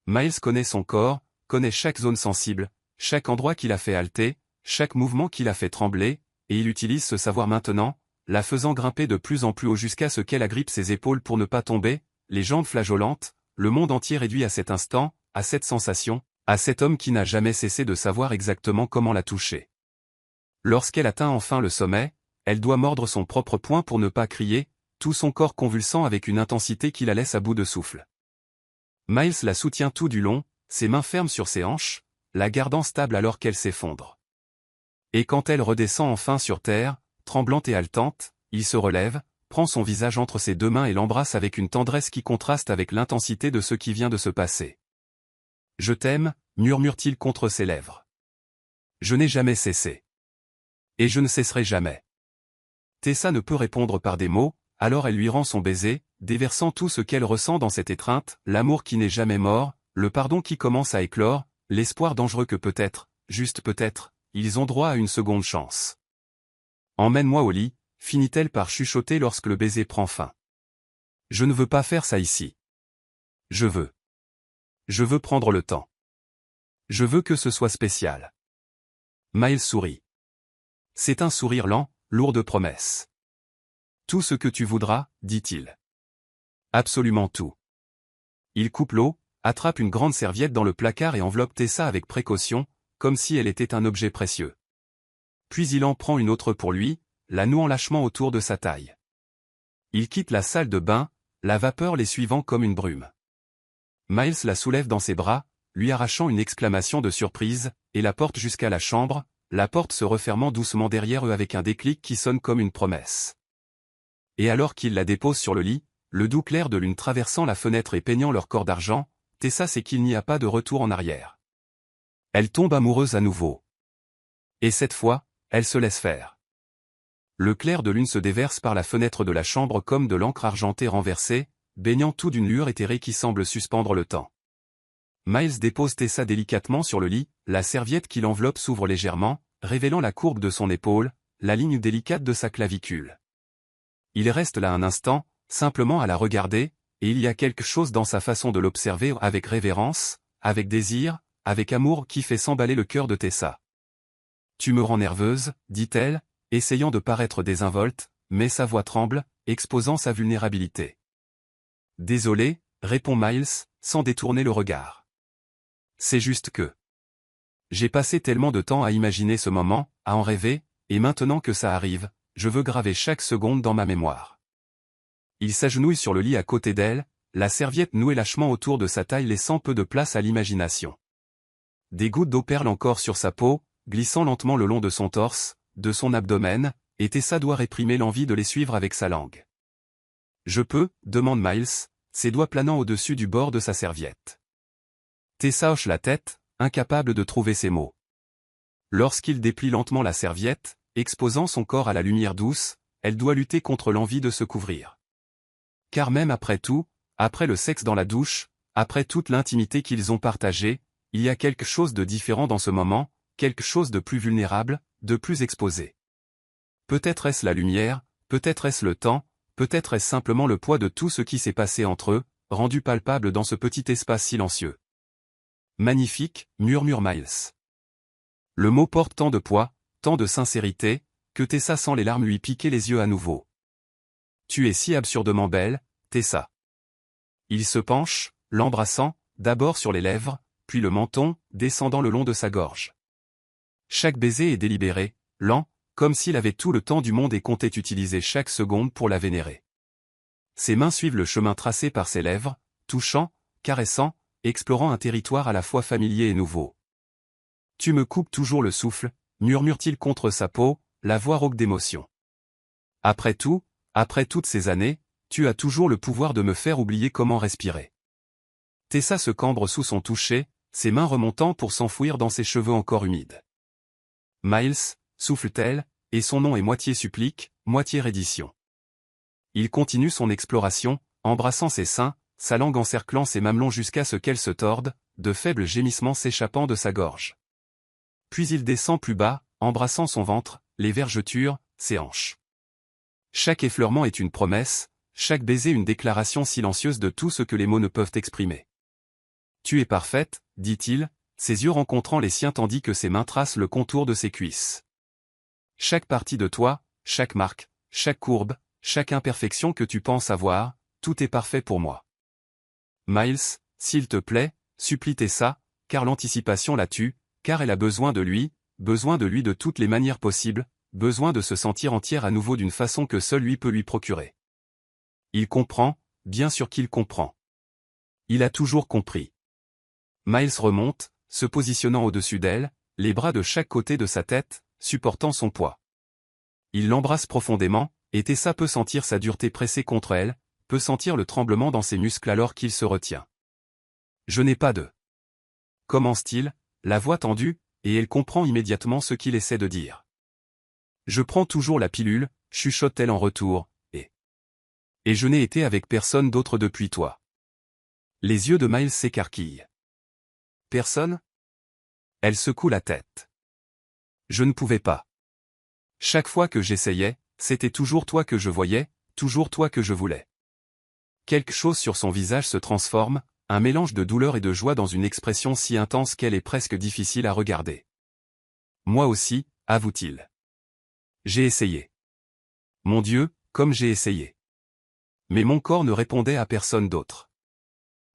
Miles connaît son corps, connaît chaque zone sensible, chaque endroit qui l'a fait halter, chaque mouvement qui l'a fait trembler, et il utilise ce savoir maintenant, la faisant grimper de plus en plus haut jusqu'à ce qu'elle agrippe ses épaules pour ne pas tomber, les jambes flageolantes, le monde entier réduit à cet instant, à cette sensation, à cet homme qui n'a jamais cessé de savoir exactement comment la toucher. Lorsqu'elle atteint enfin le sommet, elle doit mordre son propre poing pour ne pas crier, tout son corps convulsant avec une intensité qui la laisse à bout de souffle. Miles la soutient tout du long, ses mains fermes sur ses hanches, la gardant stable alors qu'elle s'effondre. Et quand elle redescend enfin sur terre, tremblante et haletante, il se relève, prend son visage entre ses deux mains et l'embrasse avec une tendresse qui contraste avec l'intensité de ce qui vient de se passer. « Je t'aime », murmure-t-il contre ses lèvres. « Je n'ai jamais cessé. Et je ne cesserai jamais. » Tessa ne peut répondre par des mots, alors elle lui rend son baiser, déversant tout ce qu'elle ressent dans cette étreinte, l'amour qui n'est jamais mort, le pardon qui commence à éclore, l'espoir dangereux que peut-être, juste peut-être, ils ont droit à une seconde chance. Emmène-moi au lit, finit-elle par chuchoter lorsque le baiser prend fin. Je ne veux pas faire ça ici. Je veux prendre le temps. Je veux que ce soit spécial. Miles sourit. C'est un sourire lent, lourd de promesses. Tout ce que tu voudras, dit-il. Absolument tout. Il coupe l'eau, attrape une grande serviette dans le placard et enveloppe Tessa avec précaution, comme si elle était un objet précieux. Puis il en prend une autre pour lui, la nouant lâchement autour de sa taille. Il quitte la salle de bain, la vapeur les suivant comme une brume. Miles la soulève dans ses bras, lui arrachant une exclamation de surprise, et la porte jusqu'à la chambre, la porte se refermant doucement derrière eux avec un déclic qui sonne comme une promesse. Et alors qu'il la dépose sur le lit, le doux clair de lune traversant la fenêtre et peignant leur corps d'argent, Tessa sait qu'il n'y a pas de retour en arrière. Elle tombe amoureuse à nouveau. Et cette fois, elle se laisse faire. Le clair de lune se déverse par la fenêtre de la chambre comme de l'encre argentée renversée, baignant tout d'une lueur éthérée qui semble suspendre le temps. Miles dépose Tessa délicatement sur le lit, la serviette qui l'enveloppe s'ouvre légèrement, révélant la courbe de son épaule, la ligne délicate de sa clavicule. Il reste là un instant, simplement à la regarder, et il y a quelque chose dans sa façon de l'observer avec révérence, avec désir, avec amour qui fait s'emballer le cœur de Tessa. « Tu me rends nerveuse, dit-elle, essayant de paraître désinvolte, mais sa voix tremble, exposant sa vulnérabilité. « Désolé, répond Miles, sans détourner le regard. C'est juste que j'ai passé tellement de temps à imaginer ce moment, à en rêver, et maintenant que ça arrive, je veux graver chaque seconde dans ma mémoire. » Il s'agenouille sur le lit à côté d'elle, la serviette nouée lâchement autour de sa taille laissant peu de place à l'imagination. Des gouttes d'eau perlent encore sur sa peau, glissant lentement le long de son torse, de son abdomen, et Tessa doit réprimer l'envie de les suivre avec sa langue. « Je peux » demande Miles, ses doigts planant au-dessus du bord de sa serviette. Tessa hoche la tête, incapable de trouver ses mots. Lorsqu'il déplie lentement la serviette, exposant son corps à la lumière douce, elle doit lutter contre l'envie de se couvrir. Car même après tout, après le sexe dans la douche, après toute l'intimité qu'ils ont partagée, il y a quelque chose de différent dans ce moment, quelque chose de plus vulnérable, de plus exposé. Peut-être est-ce la lumière, peut-être est-ce le temps, peut-être est-ce simplement le poids de tout ce qui s'est passé entre eux, rendu palpable dans ce petit espace silencieux. Magnifique, murmure Miles. Le mot porte tant de poids, tant de sincérité, que Tessa sent les larmes lui piquer les yeux à nouveau. Tu es si absurdement belle, Tessa. Il se penche, l'embrassant, d'abord sur les lèvres, puis le menton, descendant le long de sa gorge. Chaque baiser est délibéré, lent, comme s'il avait tout le temps du monde et comptait utiliser chaque seconde pour la vénérer. Ses mains suivent le chemin tracé par ses lèvres, touchant, caressant, explorant un territoire à la fois familier et nouveau. Tu me coupes toujours le souffle, murmure-t-il contre sa peau, la voix rauque d'émotion. Après tout, après toutes ces années, tu as toujours le pouvoir de me faire oublier comment respirer. Tessa se cambre sous son toucher, ses mains remontant pour s'enfouir dans ses cheveux encore humides. Miles, souffle-t-elle, et son nom est moitié supplique, moitié reddition. Il continue son exploration, embrassant ses seins, sa langue encerclant ses mamelons jusqu'à ce qu'elle se torde, de faibles gémissements s'échappant de sa gorge. Puis il descend plus bas, embrassant son ventre, les vergetures, ses hanches. Chaque effleurement est une promesse, chaque baiser une déclaration silencieuse de tout ce que les mots ne peuvent exprimer. Tu es parfaite, dit-il, ses yeux rencontrant les siens tandis que ses mains tracent le contour de ses cuisses. Chaque partie de toi, chaque marque, chaque courbe, chaque imperfection que tu penses avoir, tout est parfait pour moi. Miles, s'il te plaît, supplie Tessa, car l'anticipation la tue, car elle a besoin de lui de toutes les manières possibles, besoin de se sentir entière à nouveau d'une façon que seul lui peut lui procurer. Il comprend, bien sûr qu'il comprend. Il a toujours compris. Miles remonte, se positionnant au-dessus d'elle, les bras de chaque côté de sa tête, supportant son poids. Il l'embrasse profondément, et Tessa peut sentir sa dureté pressée contre elle, peut sentir le tremblement dans ses muscles alors qu'il se retient. Je n'ai pas de... Commence-t-il, la voix tendue, et elle comprend immédiatement ce qu'il essaie de dire. Je prends toujours la pilule, chuchote-t-elle en retour, et je n'ai été avec personne d'autre depuis toi. Les yeux de Miles s'écarquillent. Personne? Elle secoue la tête. Je ne pouvais pas. Chaque fois que j'essayais, c'était toujours toi que je voyais, toujours toi que je voulais. Quelque chose sur son visage se transforme, un mélange de douleur et de joie dans une expression si intense qu'elle est presque difficile à regarder. Moi aussi, avoue-t-il. J'ai essayé. Mon Dieu, comme j'ai essayé. Mais mon corps ne répondait à personne d'autre.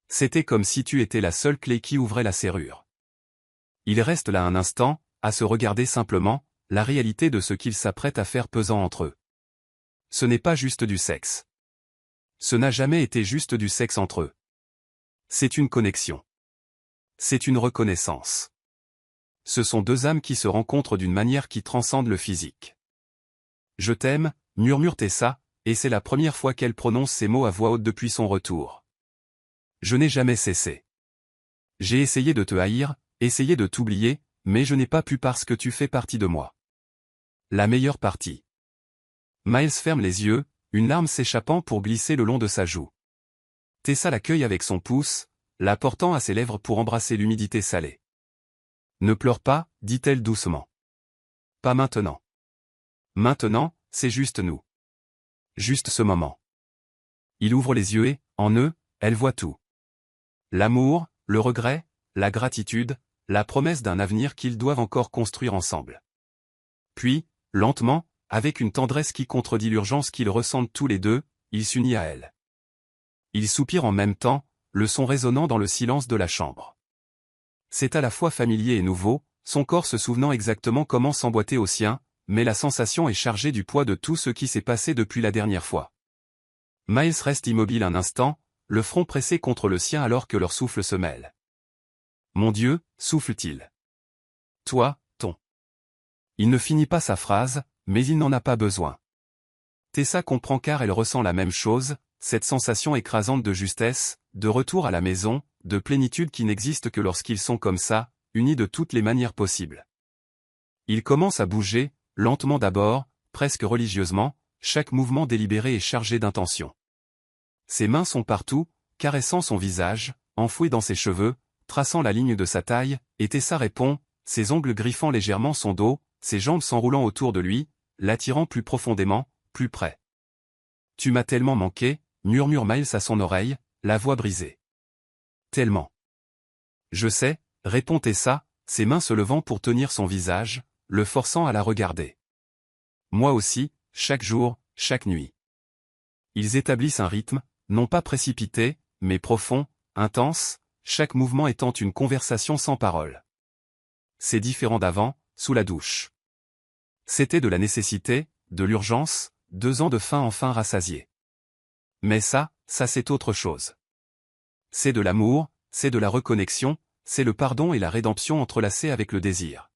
C'était comme si tu étais la seule clé qui ouvrait la serrure. Il reste là un instant, à se regarder simplement, la réalité de ce qu'ils s'apprêtent à faire pesant entre eux. Ce n'est pas juste du sexe. Ce n'a jamais été juste du sexe entre eux. C'est une connexion. C'est une reconnaissance. Ce sont deux âmes qui se rencontrent d'une manière qui transcende le physique. Je t'aime, murmure Tessa, et c'est la première fois qu'elle prononce ces mots à voix haute depuis son retour. Je n'ai jamais cessé. J'ai essayé de te haïr, essayé de t'oublier, mais je n'ai pas pu parce que tu fais partie de moi. La meilleure partie. Miles ferme les yeux, une larme s'échappant pour glisser le long de sa joue. Tessa l'accueille avec son pouce, la portant à ses lèvres pour embrasser l'humidité salée. Ne pleure pas, dit-elle doucement. Pas maintenant. Maintenant, c'est juste nous. Juste ce moment. Il ouvre les yeux et, en eux, elle voit tout. L'amour, le regret, la gratitude, la promesse d'un avenir qu'ils doivent encore construire ensemble. Puis, lentement, avec une tendresse qui contredit l'urgence qu'ils ressentent tous les deux, il s'unit à elle. Ils soupirent en même temps, le son résonnant dans le silence de la chambre. C'est à la fois familier et nouveau, son corps se souvenant exactement comment s'emboîter au sien, mais la sensation est chargée du poids de tout ce qui s'est passé depuis la dernière fois. Miles reste immobile un instant, le front pressé contre le sien alors que leurs souffles se mêlent. Mon Dieu, souffle-t-il. Toi, ton. Il ne finit pas sa phrase, mais il n'en a pas besoin. Tessa comprend car elle ressent la même chose, cette sensation écrasante de justesse, de retour à la maison, de plénitude qui n'existe que lorsqu'ils sont comme ça, unis de toutes les manières possibles. Ils commencent à bouger, lentement d'abord, presque religieusement, chaque mouvement délibéré est chargé d'intention. Ses mains sont partout, caressant son visage, enfouies dans ses cheveux, traçant la ligne de sa taille, et Tessa répond, ses ongles griffant légèrement son dos, ses jambes s'enroulant autour de lui, l'attirant plus profondément, plus près. Tu m'as tellement manqué, murmure Miles à son oreille, la voix brisée. Tellement. Je sais, répond Tessa, ses mains se levant pour tenir son visage, le forçant à la regarder. Moi aussi, chaque jour, chaque nuit. Ils établissent un rythme, non pas précipité, mais profond, intense, chaque mouvement étant une conversation sans parole. C'est différent d'avant, sous la douche. C'était de la nécessité, de l'urgence, 2 ans de faim enfin rassasiés. Mais ça c'est autre chose. C'est de l'amour, c'est de la reconnexion, c'est le pardon et la rédemption entrelacés avec le désir.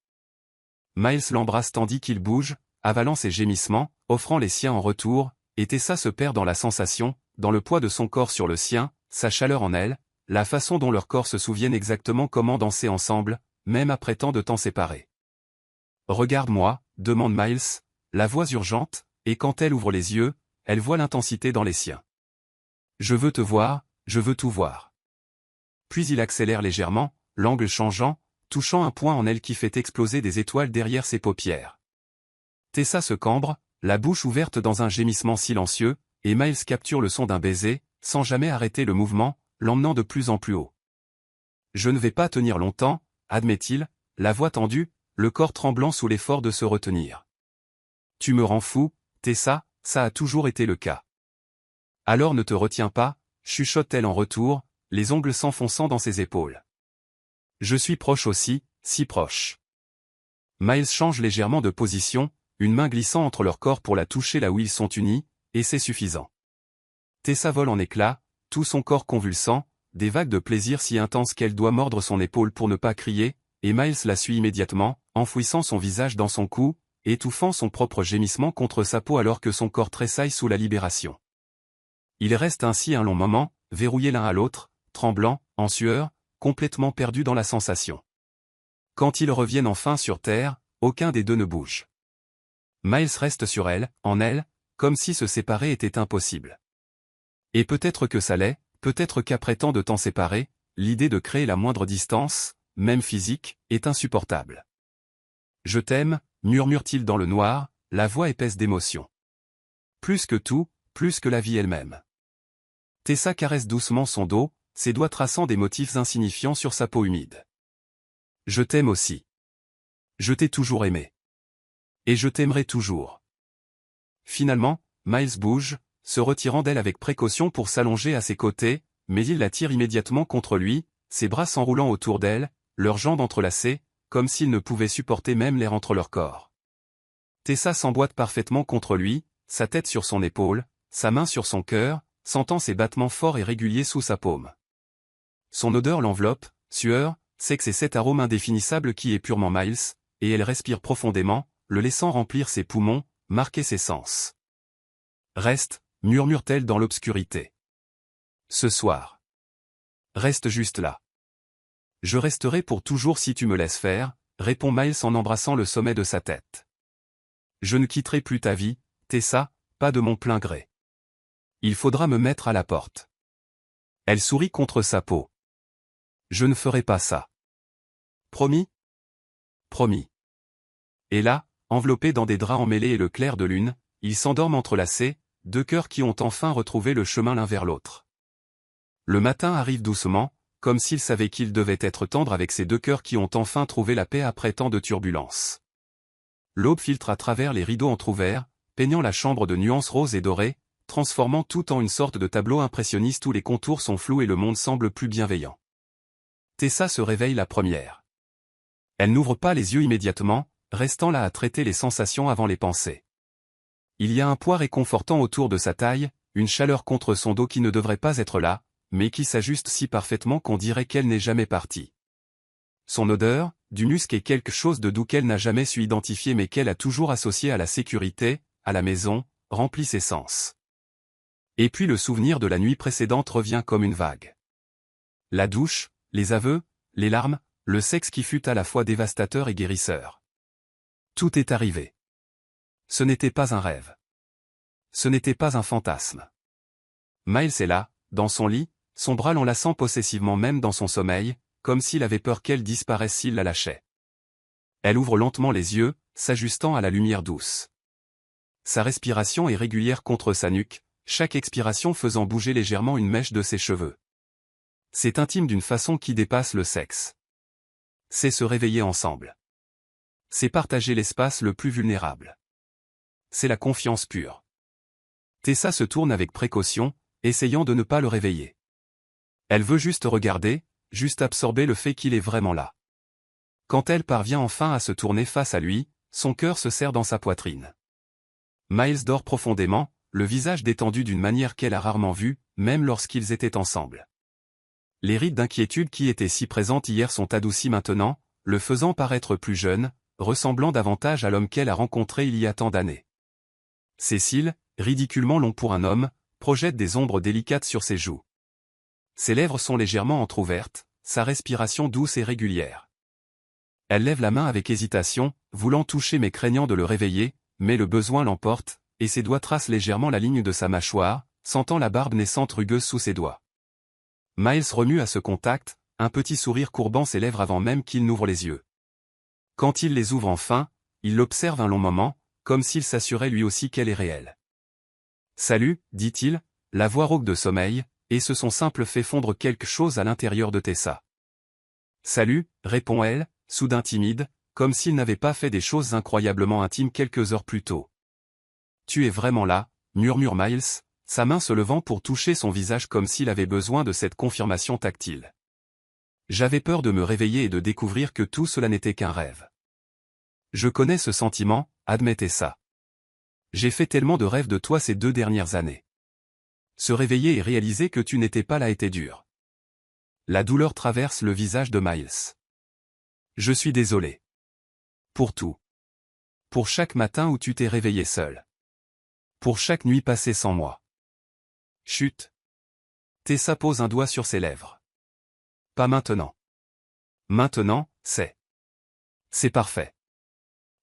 Miles l'embrasse tandis qu'il bouge, avalant ses gémissements, offrant les siens en retour, et Tessa se perd dans la sensation, dans le poids de son corps sur le sien, sa chaleur en elle, la façon dont leurs corps se souviennent exactement comment danser ensemble, même après tant de temps séparés. Regarde-moi, demande Miles, la voix urgente, et quand elle ouvre les yeux, elle voit l'intensité dans les siens. Je veux te voir, je veux tout voir. Puis il accélère légèrement, l'angle changeant, touchant un point en elle qui fait exploser des étoiles derrière ses paupières. Tessa se cambre, la bouche ouverte dans un gémissement silencieux, et Miles capture le son d'un baiser, sans jamais arrêter le mouvement, l'emmenant de plus en plus haut. Je ne vais pas tenir longtemps, admet-il, la voix tendue, le corps tremblant sous l'effort de se retenir. Tu me rends fou, Tessa, ça a toujours été le cas. Alors ne te retiens pas, chuchote-t-elle en retour, les ongles s'enfonçant dans ses épaules. Je suis proche aussi, si proche. Miles change légèrement de position, une main glissant entre leurs corps pour la toucher là où ils sont unis, et c'est suffisant. Tessa vole en éclats, tout son corps convulsant, des vagues de plaisir si intenses qu'elle doit mordre son épaule pour ne pas crier, et Miles la suit immédiatement, enfouissant son visage dans son cou, étouffant son propre gémissement contre sa peau alors que son corps tressaille sous la libération. Ils restent ainsi un long moment, verrouillés l'un à l'autre, tremblants, en sueur, complètement perdus dans la sensation. Quand ils reviennent enfin sur terre, aucun des deux ne bouge. Miles reste sur elle, en elle, comme si se séparer était impossible. Et peut-être que ça l'est, peut-être qu'après tant de temps séparés, l'idée de créer la moindre distance, même physique, est insupportable. Je t'aime, murmure-t-il dans le noir, la voix épaisse d'émotion. Plus que tout, plus que la vie elle-même. Tessa caresse doucement son dos, ses doigts traçant des motifs insignifiants sur sa peau humide. Je t'aime aussi. Je t'ai toujours aimé. Et je t'aimerai toujours. Finalement, Miles bouge, se retirant d'elle avec précaution pour s'allonger à ses côtés, mais il la tire immédiatement contre lui, ses bras s'enroulant autour d'elle, leurs jambes entrelacées, comme s'il ne pouvait supporter même l'air entre leurs corps. Tessa s'emboîte parfaitement contre lui, sa tête sur son épaule, sa main sur son cœur, sentant ses battements forts et réguliers sous sa paume. Son odeur l'enveloppe, sueur, sexe et cet arôme indéfinissable qui est purement Miles, et elle respire profondément, le laissant remplir ses poumons, marquer ses sens. Reste, murmure-t-elle dans l'obscurité. Ce soir. Reste juste là. Je resterai pour toujours si tu me laisses faire, répond Miles en embrassant le sommet de sa tête. Je ne quitterai plus ta vie, Tessa, pas de mon plein gré. Il faudra me mettre à la porte. Elle sourit contre sa peau. Je ne ferai pas ça. Promis? Promis. Et là, enveloppés dans des draps emmêlés et le clair de lune, ils s'endorment entrelacés, deux cœurs qui ont enfin retrouvé le chemin l'un vers l'autre. Le matin arrive doucement, comme s'il savait qu'il devait être tendre avec ces deux cœurs qui ont enfin trouvé la paix après tant de turbulences. L'aube filtre à travers les rideaux entr'ouverts, peignant la chambre de nuances roses et dorées, transformant tout en une sorte de tableau impressionniste où les contours sont flous et le monde semble plus bienveillant. Tessa se réveille la première. Elle n'ouvre pas les yeux immédiatement, restant là à traiter les sensations avant les pensées. Il y a un poids réconfortant autour de sa taille, une chaleur contre son dos qui ne devrait pas être là, mais qui s'ajuste si parfaitement qu'on dirait qu'elle n'est jamais partie. Son odeur, du musc est quelque chose de doux qu'elle n'a jamais su identifier mais qu'elle a toujours associé à la sécurité, à la maison, remplit ses sens. Et puis le souvenir de la nuit précédente revient comme une vague. La douche, les aveux, les larmes, le sexe qui fut à la fois dévastateur et guérisseur. Tout est arrivé. Ce n'était pas un rêve. Ce n'était pas un fantasme. Miles est là, dans son lit, son bras l'enlaçant possessivement même dans son sommeil, comme s'il avait peur qu'elle disparaisse s'il la lâchait. Elle ouvre lentement les yeux, s'ajustant à la lumière douce. Sa respiration est régulière contre sa nuque, chaque expiration faisant bouger légèrement une mèche de ses cheveux. C'est intime d'une façon qui dépasse le sexe. C'est se réveiller ensemble. C'est partager l'espace le plus vulnérable. C'est la confiance pure. Tessa se tourne avec précaution, essayant de ne pas le réveiller. Elle veut juste regarder, juste absorber le fait qu'il est vraiment là. Quand elle parvient enfin à se tourner face à lui, son cœur se serre dans sa poitrine. Miles dort profondément, le visage détendu d'une manière qu'elle a rarement vue, même lorsqu'ils étaient ensemble. Les rides d'inquiétude qui étaient si présentes hier sont adoucies maintenant, le faisant paraître plus jeune, ressemblant davantage à l'homme qu'elle a rencontré il y a tant d'années. Ses cils, ridiculement longs pour un homme, projettent des ombres délicates sur ses joues. Ses lèvres sont légèrement entr'ouvertes, sa respiration douce et régulière. Elle lève la main avec hésitation, voulant toucher mais craignant de le réveiller, mais le besoin l'emporte, et ses doigts tracent légèrement la ligne de sa mâchoire, sentant la barbe naissante rugueuse sous ses doigts. Miles remue à ce contact, un petit sourire courbant ses lèvres avant même qu'il n'ouvre les yeux. Quand il les ouvre enfin, il l'observe un long moment, comme s'il s'assurait lui aussi qu'elle est réelle. « Salut », dit-il, la voix rauque de sommeil, et ce son simple fait fondre quelque chose à l'intérieur de Tessa. « Salut », répond-elle, soudain timide, comme s'il n'avait pas fait des choses incroyablement intimes quelques heures plus tôt. « Tu es vraiment là », murmure Miles, sa main se levant pour toucher son visage comme s'il avait besoin de cette confirmation tactile. « J'avais peur de me réveiller et de découvrir que tout cela n'était qu'un rêve. » « Je connais ce sentiment, admet Tessa. J'ai fait tellement de rêves de toi ces 2 dernières années. Se réveiller et réaliser que tu n'étais pas là était dur. » La douleur traverse le visage de Miles. « Je suis désolé. Pour tout. Pour chaque matin où tu t'es réveillé seul. Pour chaque nuit passée sans moi. » Chut. Tessa pose un doigt sur ses lèvres. « Pas maintenant. Maintenant, c'est parfait.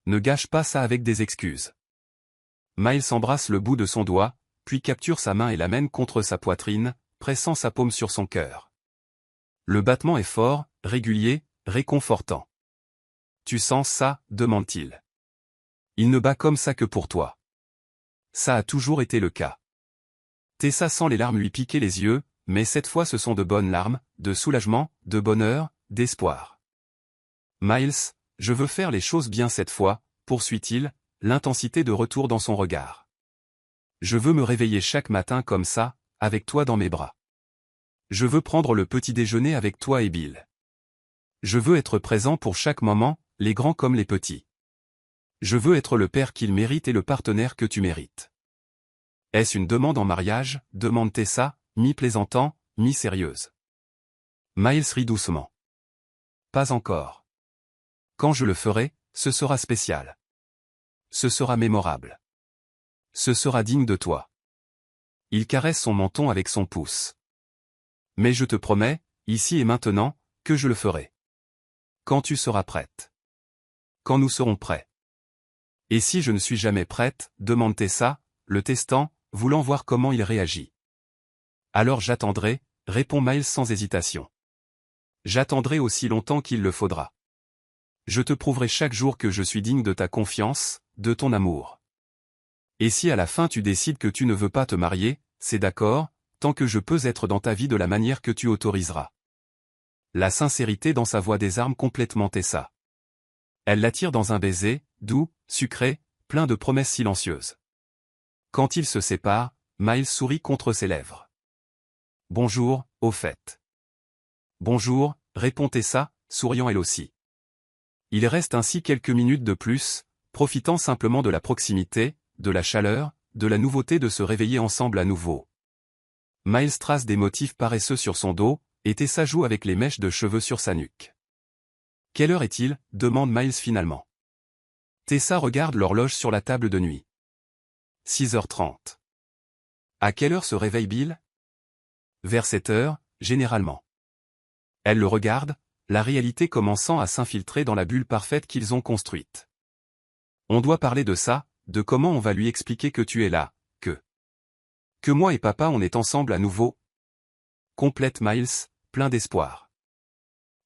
Ne gâche pas ça avec des excuses. » Miles embrasse le bout de son doigt, puis capture sa main et l'amène contre sa poitrine, pressant sa paume sur son cœur. Le battement est fort, régulier, réconfortant. Tu sens ça, demande-t-il. Il ne bat comme ça que pour toi. Ça a toujours été le cas. Tessa sent les larmes lui piquer les yeux, mais cette fois ce sont de bonnes larmes, de soulagement, de bonheur, d'espoir. Miles, je veux faire les choses bien cette fois, poursuit-il, l'intensité de retour dans son regard. Je veux me réveiller chaque matin comme ça, avec toi dans mes bras. Je veux prendre le petit déjeuner avec toi et Bill. Je veux être présent pour chaque moment, les grands comme les petits. Je veux être le père qu'il mérite et le partenaire que tu mérites. Est-ce une demande en mariage, demande Tessa, mi-plaisantant, mi-sérieuse. Miles rit doucement. Pas encore. Quand je le ferai, ce sera spécial. Ce sera mémorable. Ce sera digne de toi. Il caresse son menton avec son pouce. Mais je te promets, ici et maintenant, que je le ferai. Quand tu seras prête. Quand nous serons prêts. Et si je ne suis jamais prête, demande Tessa, le testant, voulant voir comment il réagit. Alors j'attendrai, répond Miles sans hésitation. J'attendrai aussi longtemps qu'il le faudra. Je te prouverai chaque jour que je suis digne de ta confiance, de ton amour. Et si à la fin tu décides que tu ne veux pas te marier, c'est d'accord, tant que je peux être dans ta vie de la manière que tu autoriseras. La sincérité dans sa voix désarme complètement Tessa. Elle l'attire dans un baiser, doux, sucré, plein de promesses silencieuses. Quand ils se séparent, Miles sourit contre ses lèvres. Bonjour, au fait. Bonjour, répond Tessa, souriant elle aussi. Il reste ainsi quelques minutes de plus, profitant simplement de la proximité, de la chaleur, de la nouveauté de se réveiller ensemble à nouveau. Miles trace des motifs paresseux sur son dos, et Tessa joue avec les mèches de cheveux sur sa nuque. Quelle heure est-il, demande Miles finalement. Tessa regarde l'horloge sur la table de nuit. 6h30. À quelle heure se réveille Bill? Vers 7h, généralement. Elle le regarde, la réalité commençant à s'infiltrer dans la bulle parfaite qu'ils ont construite. On doit parler de ça, de comment on va lui expliquer que tu es là, que moi et papa on est ensemble à nouveau. Complète Miles, plein d'espoir.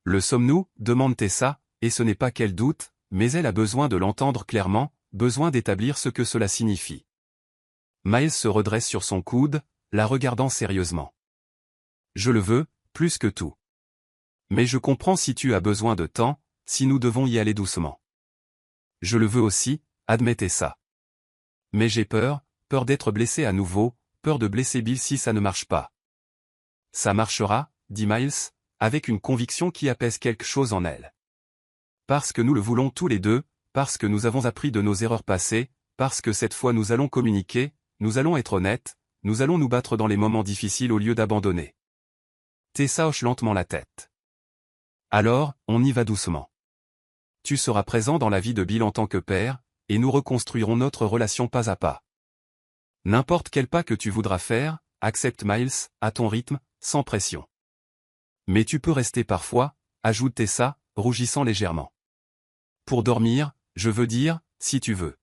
Le sommes-nous, demande Tessa, et ce n'est pas qu'elle doute, mais elle a besoin de l'entendre clairement, besoin d'établir ce que cela signifie. Miles se redresse sur son coude, la regardant sérieusement. Je le veux, plus que tout. Mais je comprends si tu as besoin de temps, si nous devons y aller doucement. Je le veux aussi, admet Tessa. Mais j'ai peur d'être blessé à nouveau, peur de blesser Bill si ça ne marche pas. Ça marchera, dit Miles, avec une conviction qui apaise quelque chose en elle. Parce que nous le voulons tous les deux, parce que nous avons appris de nos erreurs passées, parce que cette fois nous allons communiquer, nous allons être honnêtes, nous allons nous battre dans les moments difficiles au lieu d'abandonner. Tessa hoche lentement la tête. Alors, on y va doucement. Tu seras présent dans la vie de Bill en tant que père, et nous reconstruirons notre relation pas à pas. N'importe quel pas que tu voudras faire, accepte Miles, à ton rythme, sans pression. Mais tu peux rester parfois, ajoute Tessa, rougissant légèrement. Pour dormir, je veux dire, si tu veux.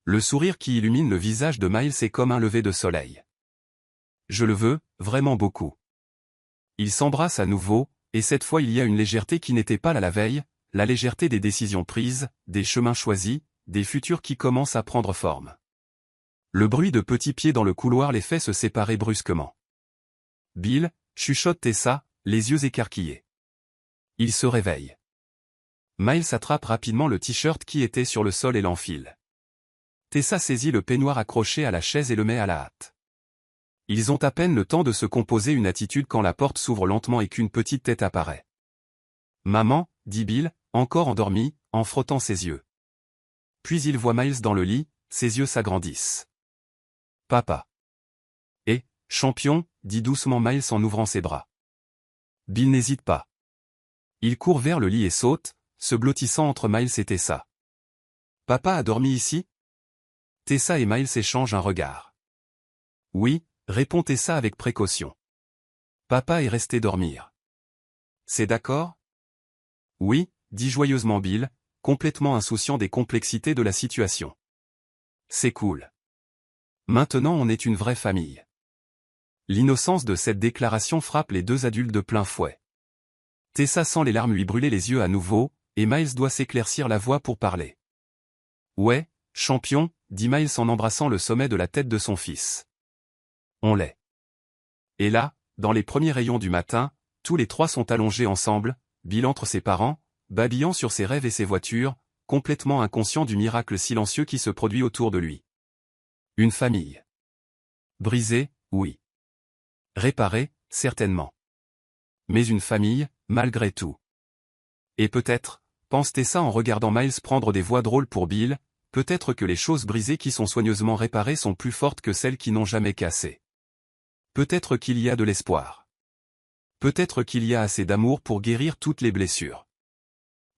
Le sourire qui illumine le visage de Miles est comme un lever de soleil. Je le veux, vraiment beaucoup. Ils s'embrassent à nouveau, et cette fois il y a une légèreté qui n'était pas là la veille, la légèreté des décisions prises, des chemins choisis, des futurs qui commencent à prendre forme. Le bruit de petits pieds dans le couloir les fait se séparer brusquement. Bill, chuchote Tessa, les yeux écarquillés. Il se réveille. Miles attrape rapidement le t-shirt qui était sur le sol et l'enfile. Tessa saisit le peignoir accroché à la chaise et le met à la hâte. Ils ont à peine le temps de se composer une attitude quand la porte s'ouvre lentement et qu'une petite tête apparaît. « Maman » dit Bill, encore endormi, en frottant ses yeux. Puis il voit Miles dans le lit, ses yeux s'agrandissent. « Papa. »« Eh, champion » dit doucement Miles en ouvrant ses bras. Bill n'hésite pas. Il court vers le lit et saute, se blottissant entre Miles et Tessa. « Papa a dormi ici ?» Tessa et Miles échangent un regard. « Oui » répond Tessa avec précaution. « Papa est resté dormir. »« C'est d'accord ?»« Oui » dit joyeusement Bill, complètement insouciant des complexités de la situation. « C'est cool. Maintenant on est une vraie famille. » L'innocence de cette déclaration frappe les deux adultes de plein fouet. Tessa sent les larmes lui brûler les yeux à nouveau, et Miles doit s'éclaircir la voix pour parler. Ouais, champion, dit Miles en embrassant le sommet de la tête de son fils. On l'est. Et là, dans les premiers rayons du matin, tous les trois sont allongés ensemble, Bill entre ses parents, babillant sur ses rêves et ses voitures, complètement inconscient du miracle silencieux qui se produit autour de lui. Une famille. Brisée, oui. Réparée, certainement. Mais une famille, malgré tout. Et peut-être, pense Tessa en regardant Miles prendre des voix drôles pour Bill, peut-être que les choses brisées qui sont soigneusement réparées sont plus fortes que celles qui n'ont jamais cassé. Peut-être qu'il y a de l'espoir. Peut-être qu'il y a assez d'amour pour guérir toutes les blessures.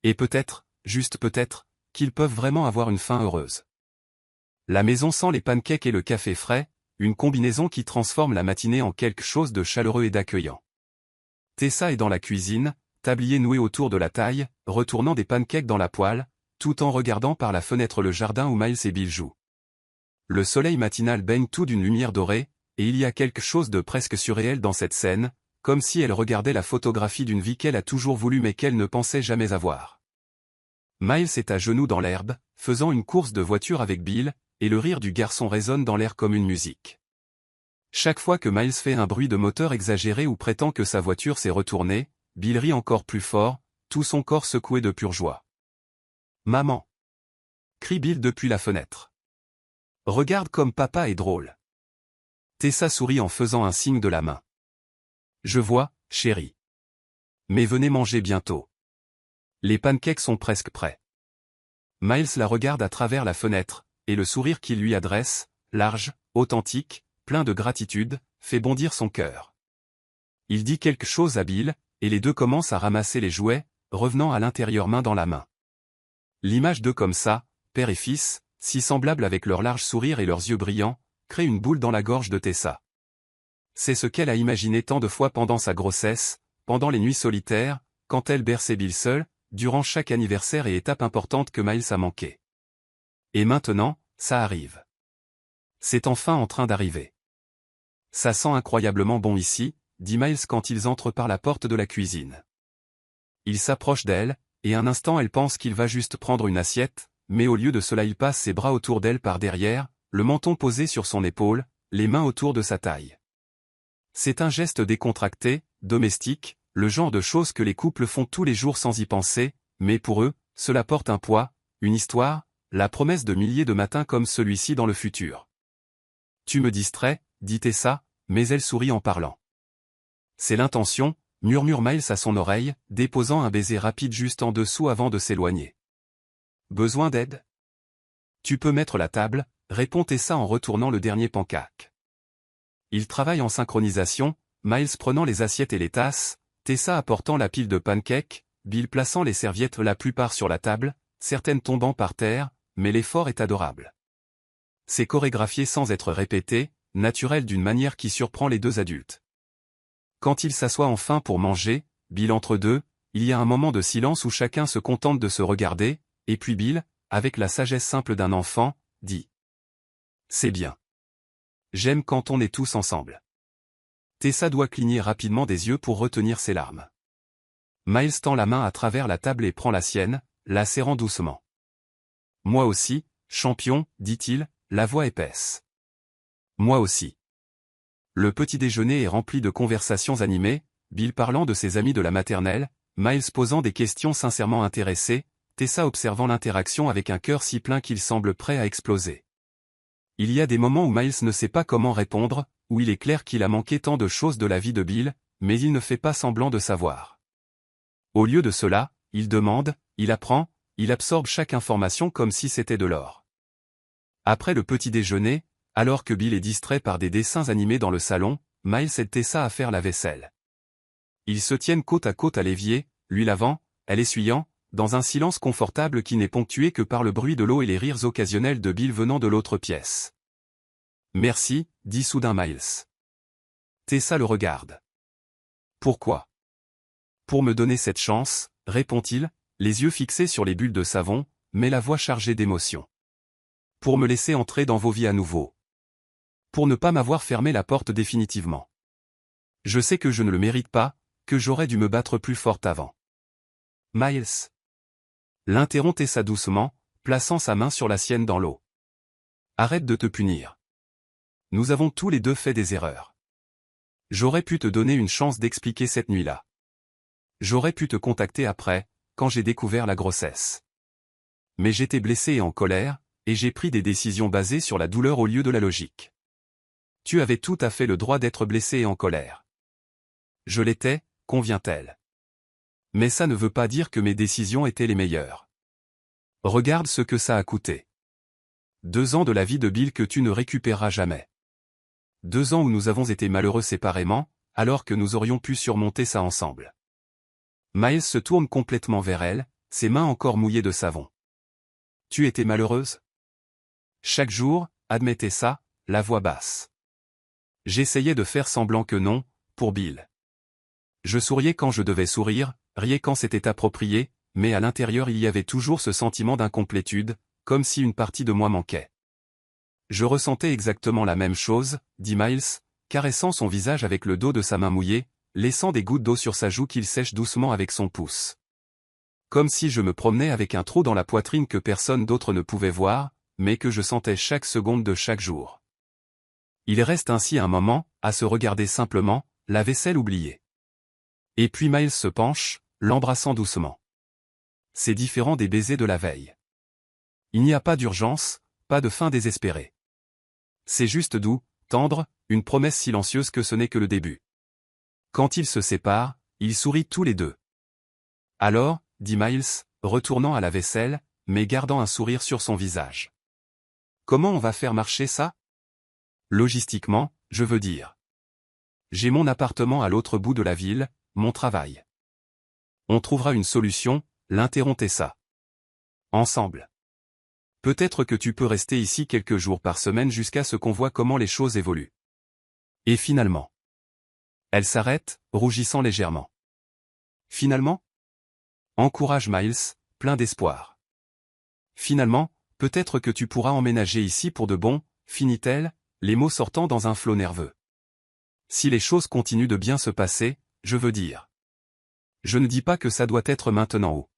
Et peut-être, juste peut-être, qu'ils peuvent vraiment avoir une fin heureuse. La maison sent les pancakes et le café frais, une combinaison qui transforme la matinée en quelque chose de chaleureux et d'accueillant. Tessa est dans la cuisine, tablier noué autour de la taille, retournant des pancakes dans la poêle, tout en regardant par la fenêtre le jardin où Miles et Bill jouent. Le soleil matinal baigne tout d'une lumière dorée, et il y a quelque chose de presque surréel dans cette scène, comme si elle regardait la photographie d'une vie qu'elle a toujours voulu mais qu'elle ne pensait jamais avoir. Miles est à genoux dans l'herbe, faisant une course de voiture avec Bill, et le rire du garçon résonne dans l'air comme une musique. Chaque fois que Miles fait un bruit de moteur exagéré ou prétend que sa voiture s'est retournée, Bill rit encore plus fort, tout son corps secoué de pure joie. « Maman !» crie Bill depuis la fenêtre. « Regarde comme papa est drôle !» Tessa sourit en faisant un signe de la main. « Je vois, chérie. Mais venez manger bientôt. Les pancakes sont presque prêts. » Miles la regarde à travers la fenêtre, et le sourire qu'il lui adresse, large, authentique, plein de gratitude, fait bondir son cœur. Il dit quelque chose à Bill, et les deux commencent à ramasser les jouets, revenant à l'intérieur main dans la main. L'image d'eux comme ça, père et fils, si semblables avec leur large sourire et leurs yeux brillants, crée une boule dans la gorge de Tessa. C'est ce qu'elle a imaginé tant de fois pendant sa grossesse, pendant les nuits solitaires, quand elle berçait Bill seul, durant chaque anniversaire et étape importante que Miles a manqué. Et maintenant, ça arrive. C'est enfin en train d'arriver. Ça sent incroyablement bon ici, dit Miles quand ils entrent par la porte de la cuisine. Il s'approche d'elle, et un instant elle pense qu'il va juste prendre une assiette, mais au lieu de cela il passe ses bras autour d'elle par derrière, le menton posé sur son épaule, les mains autour de sa taille. C'est un geste décontracté, domestique, le genre de choses que les couples font tous les jours sans y penser, mais pour eux, cela porte un poids, une histoire, la promesse de milliers de matins comme celui-ci dans le futur. « Tu me distrais, dit Tessa, mais elle sourit en parlant. « C'est l'intention, » murmure Miles à son oreille, déposant un baiser rapide juste en dessous avant de s'éloigner. « Besoin d'aide ? Tu peux mettre la table, répond Tessa en retournant le dernier pancake. Ils travaillent en synchronisation, Miles prenant les assiettes et les tasses, Tessa apportant la pile de pancakes, Bill plaçant les serviettes la plupart sur la table, certaines tombant par terre, mais l'effort est adorable. C'est chorégraphié sans être répété, naturel d'une manière qui surprend les deux adultes. Quand ils s'assoient enfin pour manger, Bill entre deux, il y a un moment de silence où chacun se contente de se regarder, et puis Bill, avec la sagesse simple d'un enfant, dit « C'est bien. J'aime quand on est tous ensemble. » Tessa doit cligner rapidement des yeux pour retenir ses larmes. Miles tend la main à travers la table et prend la sienne, la serrant doucement. « Moi aussi, champion, dit-il, la voix épaisse. Moi aussi. » Le petit déjeuner est rempli de conversations animées, Bill parlant de ses amis de la maternelle, Miles posant des questions sincèrement intéressées, Tessa observant l'interaction avec un cœur si plein qu'il semble prêt à exploser. Il y a des moments où Miles ne sait pas comment répondre, où il est clair qu'il a manqué tant de choses de la vie de Bill, mais il ne fait pas semblant de savoir. Au lieu de cela, il demande, il apprend, il absorbe chaque information comme si c'était de l'or. Après le petit déjeuner, alors que Bill est distrait par des dessins animés dans le salon, Miles aide Tessa à faire la vaisselle. Ils se tiennent côte à côte à l'évier, lui lavant, elle essuyant, dans un silence confortable qui n'est ponctué que par le bruit de l'eau et les rires occasionnels de Bill venant de l'autre pièce. « Merci, dit soudain Miles. Tessa le regarde. « Pourquoi ? » »« Pour me donner cette chance, répond-il, les yeux fixés sur les bulles de savon, mais la voix chargée d'émotion. « Pour me laisser entrer dans vos vies à nouveau. Pour ne pas m'avoir fermé la porte définitivement. Je sais que je ne le mérite pas, que j'aurais dû me battre plus forte avant. Miles. L'interrompt Tessa doucement, plaçant sa main sur la sienne dans l'eau. Arrête de te punir. Nous avons tous les deux fait des erreurs. J'aurais pu te donner une chance d'expliquer cette nuit-là. J'aurais pu te contacter après, quand j'ai découvert la grossesse. Mais j'étais blessé et en colère, et j'ai pris des décisions basées sur la douleur au lieu de la logique. Tu avais tout à fait le droit d'être blessé et en colère. Je l'étais, convient-elle. Mais ça ne veut pas dire que mes décisions étaient les meilleures. Regarde ce que ça a coûté. 2 ans de la vie de Bill que tu ne récupéreras jamais. 2 ans où nous avons été malheureux séparément, alors que nous aurions pu surmonter ça ensemble. Miles se tourne complètement vers elle, ses mains encore mouillées de savon. Tu étais malheureuse? Chaque jour, admettait ça, la voix basse. J'essayais de faire semblant que non, pour Bill. Je souriais quand je devais sourire, riais quand c'était approprié, mais à l'intérieur il y avait toujours ce sentiment d'incomplétude, comme si une partie de moi manquait. Je ressentais exactement la même chose, dit Miles, caressant son visage avec le dos de sa main mouillée, laissant des gouttes d'eau sur sa joue qu'il sèche doucement avec son pouce. Comme si je me promenais avec un trou dans la poitrine que personne d'autre ne pouvait voir, mais que je sentais chaque seconde de chaque jour. Il reste ainsi un moment, à se regarder simplement, la vaisselle oubliée. Et puis Miles se penche, l'embrassant doucement. C'est différent des baisers de la veille. Il n'y a pas d'urgence, pas de fin désespérée. C'est juste doux, tendre, une promesse silencieuse que ce n'est que le début. Quand ils se séparent, ils sourient tous les deux. Alors, dit Miles, retournant à la vaisselle, mais gardant un sourire sur son visage. Comment on va faire marcher ça? Logistiquement, je veux dire. J'ai mon appartement à l'autre bout de la ville, mon travail. On trouvera une solution, l'interrompt Tessa. Ensemble. Peut-être que tu peux rester ici quelques jours par semaine jusqu'à ce qu'on voit comment les choses évoluent. Et finalement. Elle s'arrête, rougissant légèrement. Finalement? Encourage Miles, plein d'espoir. Finalement, peut-être que tu pourras emménager ici pour de bon, finit-elle, les mots sortant dans un flot nerveux. Si les choses continuent de bien se passer, je veux dire. Je ne dis pas que ça doit être maintenant ou.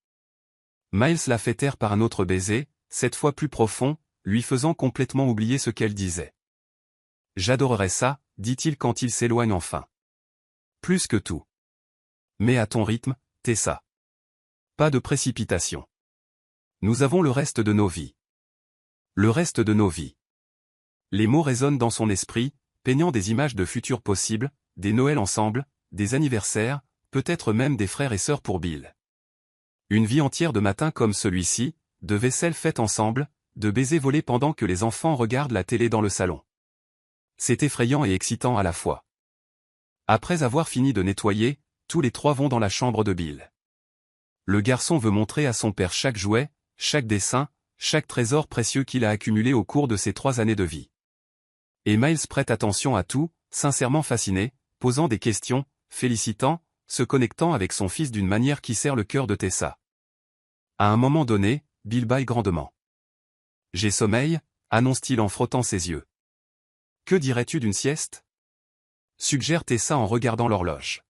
Miles la fait taire par un autre baiser, cette fois plus profond, lui faisant complètement oublier ce qu'elle disait. J'adorerais ça, dit-il quand il s'éloigne enfin. Plus que tout. Mais à ton rythme, Tessa. Pas de précipitation. Nous avons le reste de nos vies. Le reste de nos vies. Les mots résonnent dans son esprit, peignant des images de futurs possibles, des Noëls ensemble, des anniversaires, peut-être même des frères et sœurs pour Bill. Une vie entière de matins comme celui-ci, de vaisselle faite ensemble, de baisers volés pendant que les enfants regardent la télé dans le salon. C'est effrayant et excitant à la fois. Après avoir fini de nettoyer, tous les trois vont dans la chambre de Bill. Le garçon veut montrer à son père chaque jouet, chaque dessin, chaque trésor précieux qu'il a accumulé au cours de ses 3 années de vie. Et Miles prête attention à tout, sincèrement fasciné, posant des questions, félicitant, se connectant avec son fils d'une manière qui serre le cœur de Tessa. À un moment donné, Bill bâille grandement. « J'ai sommeil », annonce-t-il en frottant ses yeux. « Que dirais-tu d'une sieste ?» suggère Tessa en regardant l'horloge.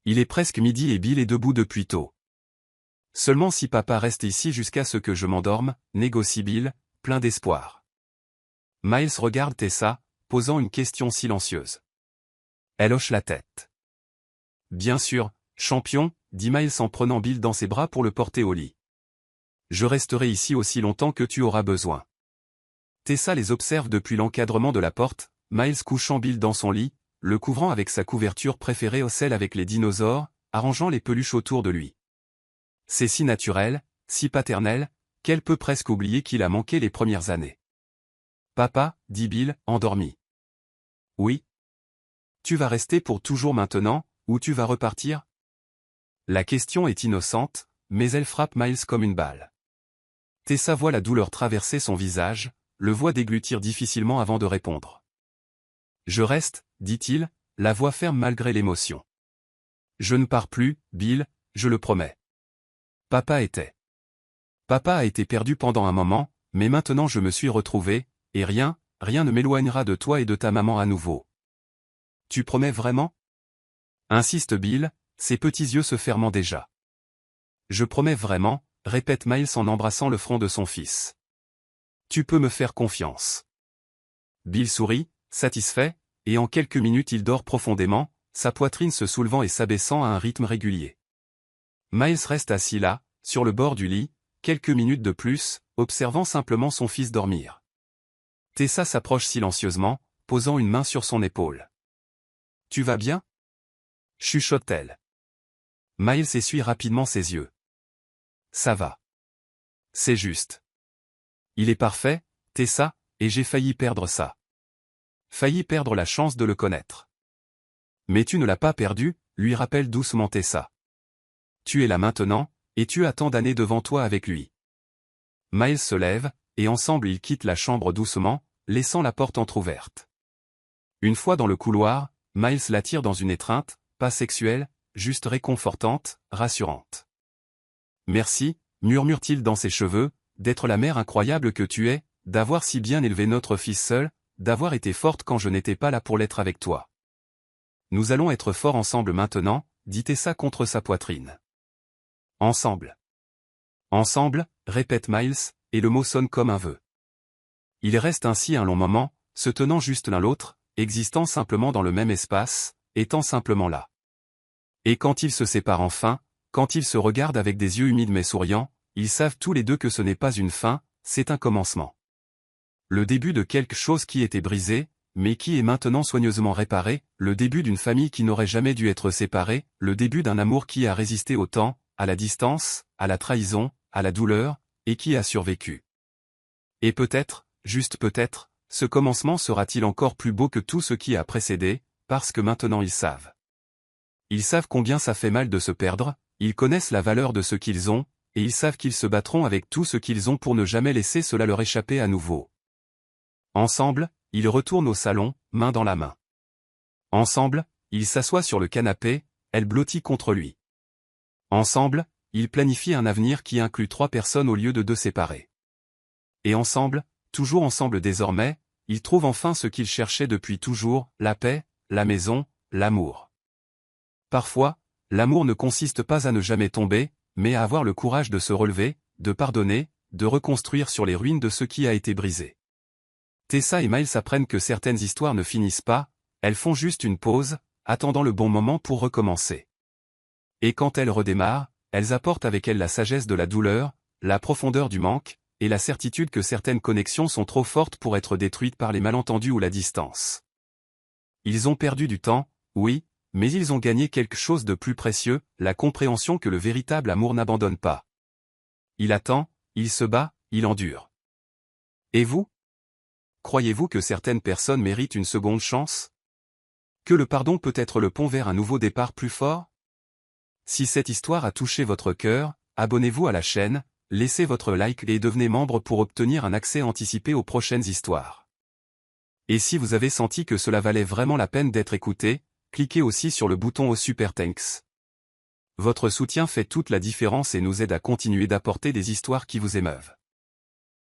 Il est presque midi et Bill est debout depuis tôt. Seulement si papa reste ici jusqu'à ce que je m'endorme, négocie Bill, plein d'espoir. Miles regarde Tessa, posant une question silencieuse. Elle hoche la tête. Bien sûr, champion, dit Miles en prenant Bill dans ses bras pour le porter au lit. Je resterai ici aussi longtemps que tu auras besoin. Tessa les observe depuis l'encadrement de la porte, Miles couchant Bill dans son lit, le couvrant avec sa couverture préférée, celle avec les dinosaures, arrangeant les peluches autour de lui. C'est si naturel, si paternel, qu'elle peut presque oublier qu'il a manqué les premières années. Papa, dit Bill, endormi. Oui. Tu vas rester pour toujours maintenant, ou tu vas repartir? La question est innocente, mais elle frappe Miles comme une balle. Tessa voit la douleur traverser son visage, le voit déglutir difficilement avant de répondre. Je reste, dit-il, la voix ferme malgré l'émotion. Je ne pars plus, Bill, je le promets. Papa a été perdu pendant un moment, mais maintenant je me suis retrouvé, et rien ne m'éloignera de toi et de ta maman à nouveau. Tu promets vraiment? Insiste Bill, ses petits yeux se fermant déjà. Je promets vraiment, répète Miles en embrassant le front de son fils. Tu peux me faire confiance. Bill sourit, satisfait, et en quelques minutes il dort profondément, sa poitrine se soulevant et s'abaissant à un rythme régulier. Miles reste assis là, sur le bord du lit, quelques minutes de plus, observant simplement son fils dormir. Tessa s'approche silencieusement, posant une main sur son épaule. « Tu vas bien » chuchote-t-elle. Miles essuie rapidement ses yeux. « Ça va. C'est juste. Il est parfait, Tessa, et j'ai failli perdre ça. Failli perdre la chance de le connaître. Mais tu ne l'as pas perdu, lui rappelle doucement Tessa. Tu es là maintenant, et tu as tant d'années devant toi avec lui. » Miles se lève, et ensemble ils quittent la chambre doucement, laissant la porte entr'ouverte. Une fois dans le couloir, Miles l'attire dans une étreinte, pas sexuelle, juste réconfortante, rassurante. « Merci, murmure-t-il dans ses cheveux, d'être la mère incroyable que tu es, d'avoir si bien élevé notre fils seul, d'avoir été forte quand je n'étais pas là pour l'être avec toi. Nous allons être forts ensemble maintenant, dit Tessa contre sa poitrine. Ensemble. Ensemble, répète Miles, et le mot sonne comme un vœu. Ils restent ainsi un long moment, se tenant juste l'un l'autre, existant simplement dans le même espace, étant simplement là. Et quand ils se séparent enfin, quand ils se regardent avec des yeux humides mais souriants, ils savent tous les deux que ce n'est pas une fin, c'est un commencement. Le début de quelque chose qui était brisé, mais qui est maintenant soigneusement réparé, le début d'une famille qui n'aurait jamais dû être séparée, le début d'un amour qui a résisté au temps, à la distance, à la trahison, à la douleur, et qui a survécu. Et peut-être, juste peut-être, ce commencement sera-t-il encore plus beau que tout ce qui a précédé, parce que maintenant ils savent. Ils savent combien ça fait mal de se perdre, ils connaissent la valeur de ce qu'ils ont, et ils savent qu'ils se battront avec tout ce qu'ils ont pour ne jamais laisser cela leur échapper à nouveau. Ensemble, ils retournent au salon, main dans la main. Ensemble, ils s'assoient sur le canapé, elle blottit contre lui. Ensemble, ils planifient un avenir qui inclut 3 personnes au lieu de 2 séparées. Et ensemble, toujours ensemble désormais, ils trouvent enfin ce qu'ils cherchaient depuis toujours, la paix, la maison, l'amour. Parfois, l'amour ne consiste pas à ne jamais tomber, mais à avoir le courage de se relever, de pardonner, de reconstruire sur les ruines de ce qui a été brisé. Tessa et Miles apprennent que certaines histoires ne finissent pas, elles font juste une pause, attendant le bon moment pour recommencer. Et quand elles redémarrent, elles apportent avec elles la sagesse de la douleur, la profondeur du manque, et la certitude que certaines connexions sont trop fortes pour être détruites par les malentendus ou la distance. Ils ont perdu du temps, oui, mais ils ont gagné quelque chose de plus précieux, la compréhension que le véritable amour n'abandonne pas. Il attend, il se bat, il endure. Et vous ? Croyez-vous que certaines personnes méritent une seconde chance ? Que le pardon peut être le pont vers un nouveau départ plus fort ? Si cette histoire a touché votre cœur, abonnez-vous à la chaîne, laissez votre like et devenez membre pour obtenir un accès anticipé aux prochaines histoires. Et si vous avez senti que cela valait vraiment la peine d'être écouté, cliquez aussi sur le bouton au Super Thanks. Votre soutien fait toute la différence et nous aide à continuer d'apporter des histoires qui vous émeuvent.